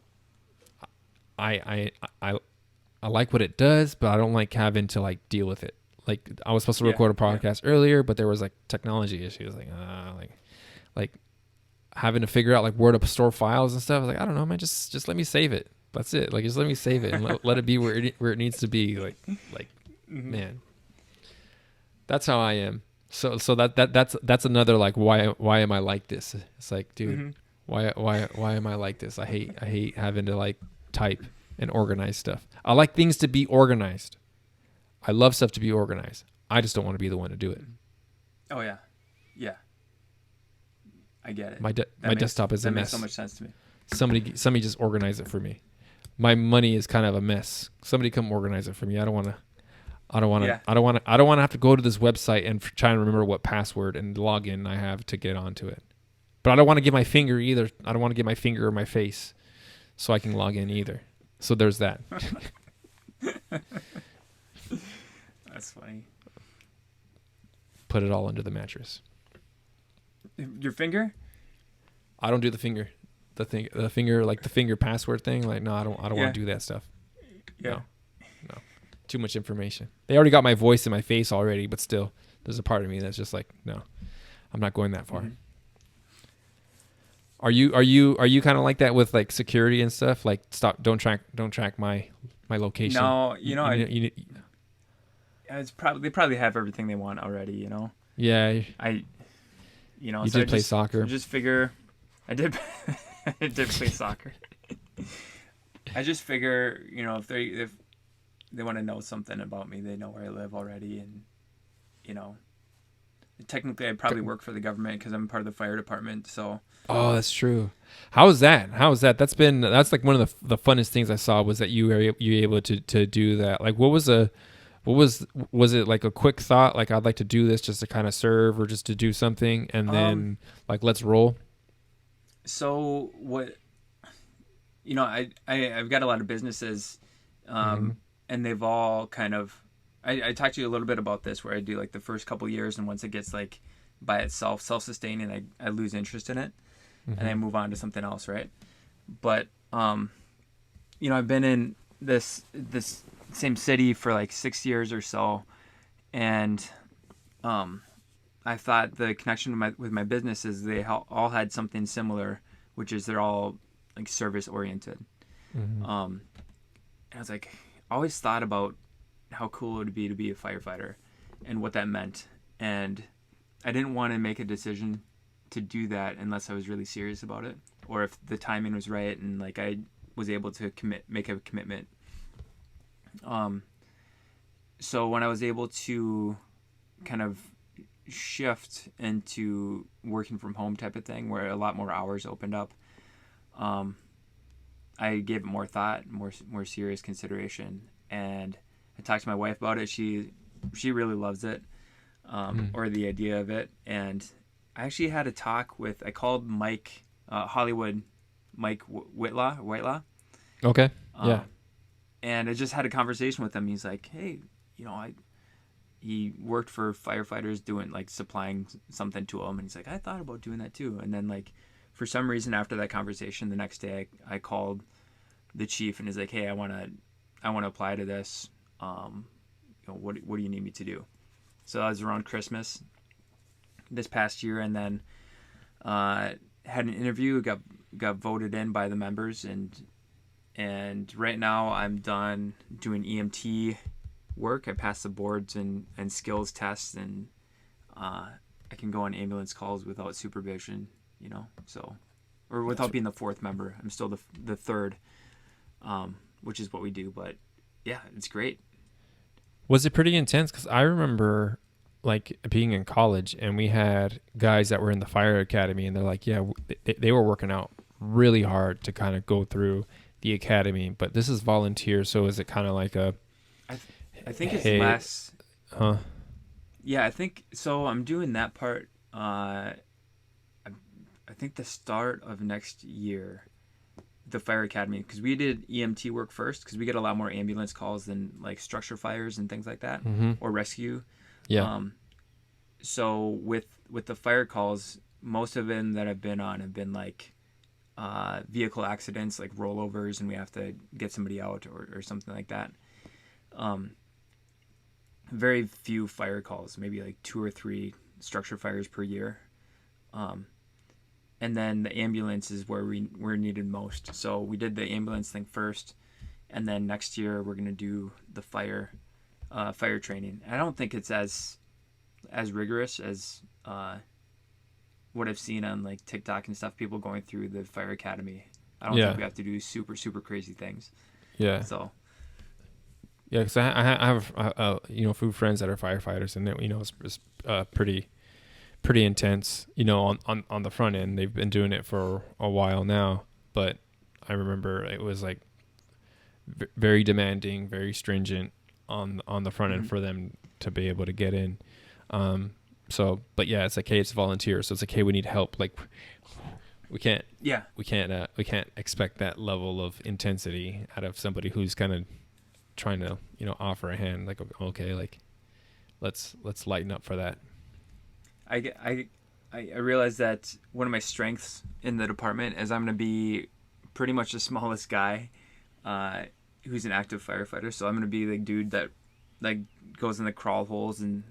A: I like what it does, but I don't like having to like deal with it. Like I was supposed to record a podcast earlier, but there was like technology issues. Like having to figure out like where to store files and stuff. I was like, I don't know, man, just let me save it. That's it. Like just let me save it and let it be where it needs to be. Like mm-hmm. Man, that's how I am. So that's another like why am I like this? It's like, dude, mm-hmm. why am I like this? I hate having to like type and organize stuff. I like things to be organized. I love stuff to be organized. I just don't want to be the one to do it.
B: Oh yeah. Yeah. I get it.
A: My desktop is a mess.
B: That makes so much sense to me.
A: Somebody just organize it for me. My money is kind of a mess. Somebody come organize it for me. I don't want to have to go to this website and try and remember what password and login I have to get onto it. But I don't want to give my finger either. I don't want to give my finger or my face so I can log in either. So there's that.
B: That's funny.
A: Put it all under the mattress.
B: Your finger?
A: I don't do the finger. The finger, like the finger password thing. Like, no, I don't want to do that stuff. Yeah. No. Too much information. They already got my voice and my face already, but still, there's a part of me that's just like, no, I'm not going that far. Mm-hmm. Are you kind of like that with like security and stuff? Like, don't track my location.
B: No, it's they probably have everything they want already.
A: Yeah.
B: You
A: did play soccer.
B: Just figure, I did play soccer. I just figure, if they want to know something about me, they know where I live already, and technically I probably work for the government because I'm part of the fire department. So.
A: Oh, that's true. How is that? That's like one of the funnest things I saw was that you were able to do that. Like, what was was it like a quick thought, like I'd like to do this just to kind of serve or just to do something, and then like let's roll?
B: So what, I've got a lot of businesses,
A: Mm-hmm.
B: and they've all kind of, I talked to you a little bit about this, where I do like the first couple years, and once it gets like by itself self-sustaining, I lose interest in it, and I
A: Mm-hmm.
B: move on to something else, right? But I've been in this same city for like 6 years or so, and um, I thought the connection with my business is they all had something similar, which is they're all like service oriented.
A: Mm-hmm.
B: And I was like, I always thought about how cool it would be to be a firefighter and what that meant. And I didn't want to make a decision to do that unless I was really serious about it, or if the timing was right and like I was able to make a commitment. So when I was able to kind of shift into working from home type of thing, where a lot more hours opened up, I gave it more thought, more serious consideration, and I talked to my wife about it. She really loves it, or the idea of it. And I actually had a talk with, I called Mike, Hollywood Mike Whitelaw.
A: Okay. Yeah.
B: Um, and I just had a conversation with him. He's like, hey, he worked for firefighters doing like supplying something to them. And he's like, I thought about doing that too. And then like, for some reason after that conversation, the next day I called the chief and he's like, hey, I want to apply to this. What do you need me to do? So that was around Christmas this past year. And then, had an interview, got voted in by the members, and right now I'm done doing EMT work. I passed the boards and skills tests, and I can go on ambulance calls without supervision, so, or without being the fourth member. I'm still the third, which is what we do. But yeah, it's great.
A: Was it pretty intense? Because I remember like being in college and we had guys that were in the fire academy, and they're like, yeah, they were working out really hard to kind of go through the academy, but this is volunteer. So is it kind of like
B: I think it's
A: hey,
B: less.
A: huh?
B: Yeah, I think so. I'm doing that part. I think the start of next year, the fire academy, because we did EMT work first, because we get a lot more ambulance calls than like structure fires and things like that,
A: Mm-hmm.
B: or rescue.
A: Yeah.
B: So with the fire calls, most of them that I've been on have been like vehicle accidents, like rollovers, and we have to get somebody out or something like that. Very few fire calls, maybe like 2 or 3 structure fires per year. And then the ambulance is where we're needed most. So we did the ambulance thing first, and then next year we're gonna do the fire training. I don't think it's as rigorous as what I've seen on like TikTok and stuff. People going through the fire academy. I don't think we have to do super super crazy things.
A: Yeah.
B: So.
A: Yeah, because I have few friends that are firefighters, and it's pretty intense. On the front end, they've been doing it for a while now, but I remember it was like very demanding, very stringent on the front end for them to be able to get in. But yeah, it's like, hey, it's volunteer, so it's like, hey, we need help. Like, we can't expect that level of intensity out of somebody who's kind of trying to offer a hand. Like, okay, like let's lighten up for that.
B: I realize that one of my strengths in the department is I'm going to be pretty much the smallest guy who's an active firefighter. So I'm going to be the dude that like goes in the crawl holes and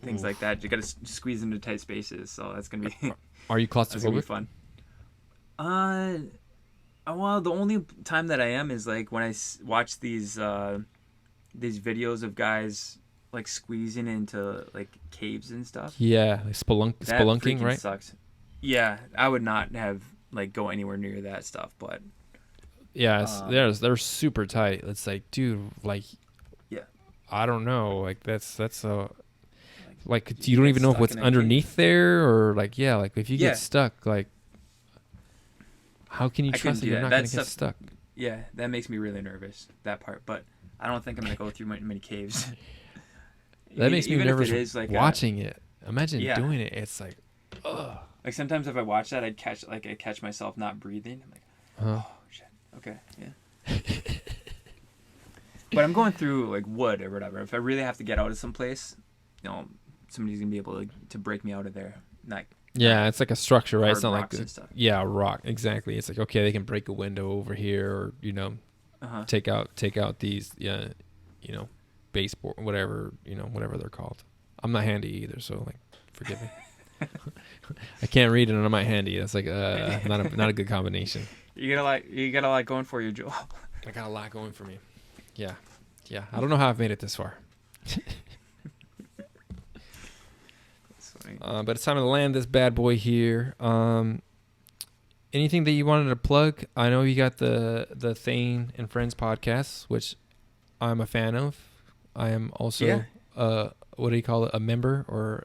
B: things like that. You got to squeeze into tight spaces. So that's going to be.
A: Are you claustrophobic?
B: That's going to be fun. Well, the only time that I am is like when I watch these videos of guys like squeezing into like caves and stuff.
A: Yeah, like spelunking, right?
B: Sucks. Yeah, I would not have like go anywhere near that stuff, but
A: yeah, they're super tight. It's like, dude, like,
B: yeah,
A: I don't know, like that's a like you don't even know what's underneath
B: cave
A: there, or like, yeah, like if you get stuck, like how can you trust that you're not going to get stuck?
B: Yeah, that makes me really nervous, that part. But I don't think I'm gonna go through many caves.
A: That makes me
B: Even
A: nervous
B: if it is like
A: watching it. Imagine
B: yeah.
A: doing it. It's like, ugh.
B: Like sometimes if I watch that, I catch myself not breathing. I'm like, oh shit. Okay, yeah. But I'm going through like wood or whatever. If I really have to get out of some place, somebody's gonna be able to break me out of there.
A: It's like a structure, right? It's not like rock. Exactly. It's like, okay, they can break a window over here, or take out these baseboard, whatever they're called. I'm not handy either, so like, forgive me. I can't read it and I'm not handy. That's like not a good combination.
B: You got a lot going for you, Joel.
A: I got a lot going for me. Yeah. I don't know how I've made it this far. But it's time to land this bad boy here. Anything that you wanted to plug? I know you got the Thane and Friends podcast, which I'm a fan of. I am also what do you call it? A member or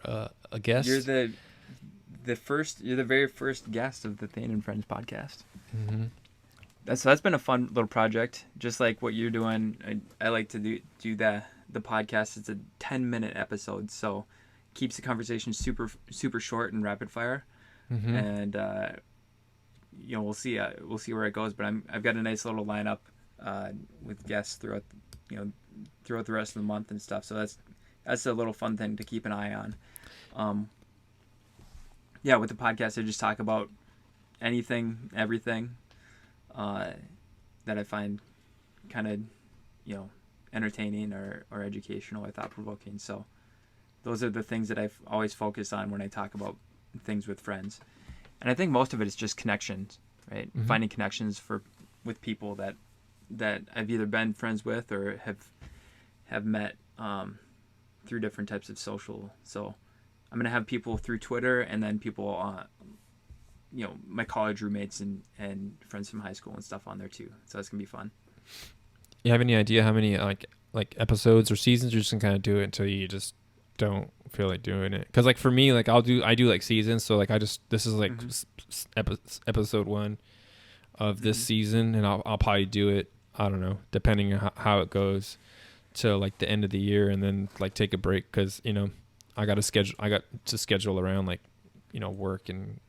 A: a guest?
B: You're the very first guest of the Thane and Friends podcast.
A: Mm-hmm.
B: That's been a fun little project, just like what you're doing. I like to do the podcast. It's a 10-minute episode, so keeps the conversation super super short and rapid fire.
A: Mm-hmm.
B: And we'll see where it goes. But I've got a nice little lineup with guests throughout the rest of the month and stuff. So that's a little fun thing to keep an eye on. With the podcast, I just talk about anything, everything that I find kind of, entertaining or educational or thought-provoking. So those are the things that I've always focused on when I talk about things with friends. And I think most of it is just connections, right?
A: Mm-hmm.
B: Finding connections with people that I've either been friends with or have met through different types of social. So I'm going to have people through Twitter and then people, my college roommates and friends from high school and stuff on there too. So that's going to be fun.
A: You have any idea how many like episodes or seasons, you're just going to kind of do it until you just don't feel like doing it? Because like for me, like I do like seasons. So like this is like episode 1 of this season, and I'll probably do it, I don't know, depending on how it goes, till like the end of the year, and then like take a break because I got to schedule around like work and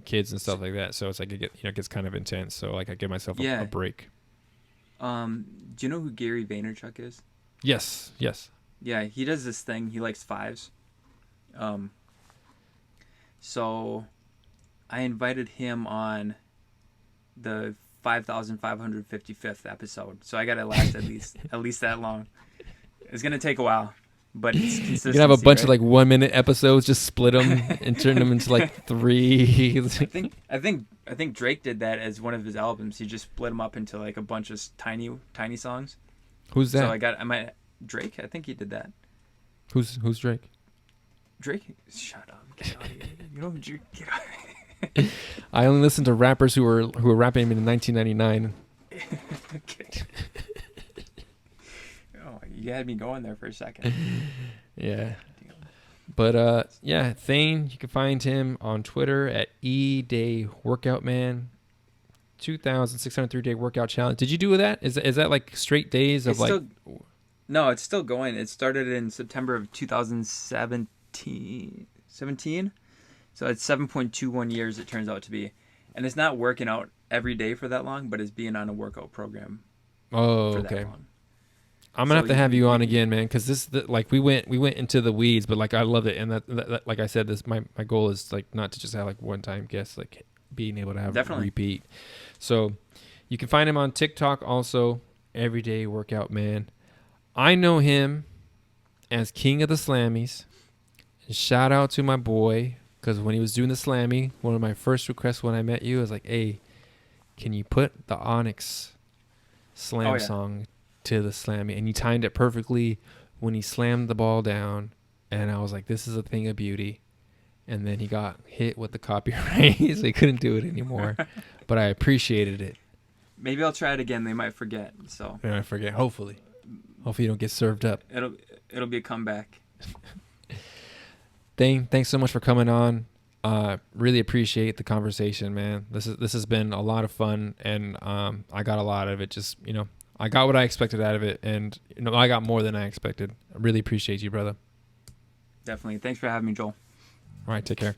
A: kids and stuff like that. So it's like it gets kind of intense. So like I give myself a break.
B: Do you know who Gary Vaynerchuk is?
A: Yes.
B: Yeah, he does this thing. He likes 5s. So I invited him on the 5,555th episode. So I got to last at least that long. It's going to take a while, but it's consistency. You can have
A: a bunch of like 1-minute episodes, just split them and turn them into like 3.
B: I think Drake did that as one of his albums. He just split them up into like a bunch of tiny songs.
A: Who's that?
B: So Drake, I think he did that.
A: Who's Drake?
B: Drake? Shut up. Get out of here. You know Drake? Get out of here.
A: I only listen to rappers who were rapping in 1999.
B: Okay. Oh, you had me going there for a second.
A: Yeah. But Thane, you can find him on Twitter at eDayWorkoutMan. 2,603 day workout challenge. Did you do that? Is that like straight days of
B: No, it's still going. It started in September of 2017. So it's 7.21 years it turns out to be. And it's not working out every day for that long, but it's being on a workout program.
A: Oh, okay. That long. I'm gonna have to have you on again, man, because we went into the weeds, but like I love it, and that like I said, this my goal is like not to just have like one-time guests, like being able to have repeat. So you can find him on TikTok also, Everyday Workout Man. I know him as King of the Slammies. And shout out to my boy, because when he was doing the Slammy, one of my first requests when I met you was like, hey, can you put the Onyx slam song to the Slammy? And you timed it perfectly when he slammed the ball down. And I was like, this is a thing of beauty. And then he got hit with the copyright, so he couldn't do it anymore. But I appreciated it.
B: Maybe I'll try it again. They might forget. So
A: they might forget. Hopefully you don't get served up.
B: It'll be a comeback.
A: Thane, thanks so much for coming on. Really appreciate the conversation, man. This has been a lot of fun, and I got a lot of it. Just I got what I expected out of it, and I got more than I expected. I really appreciate you, brother.
B: Definitely. Thanks for having me, Joel.
A: All right, take care.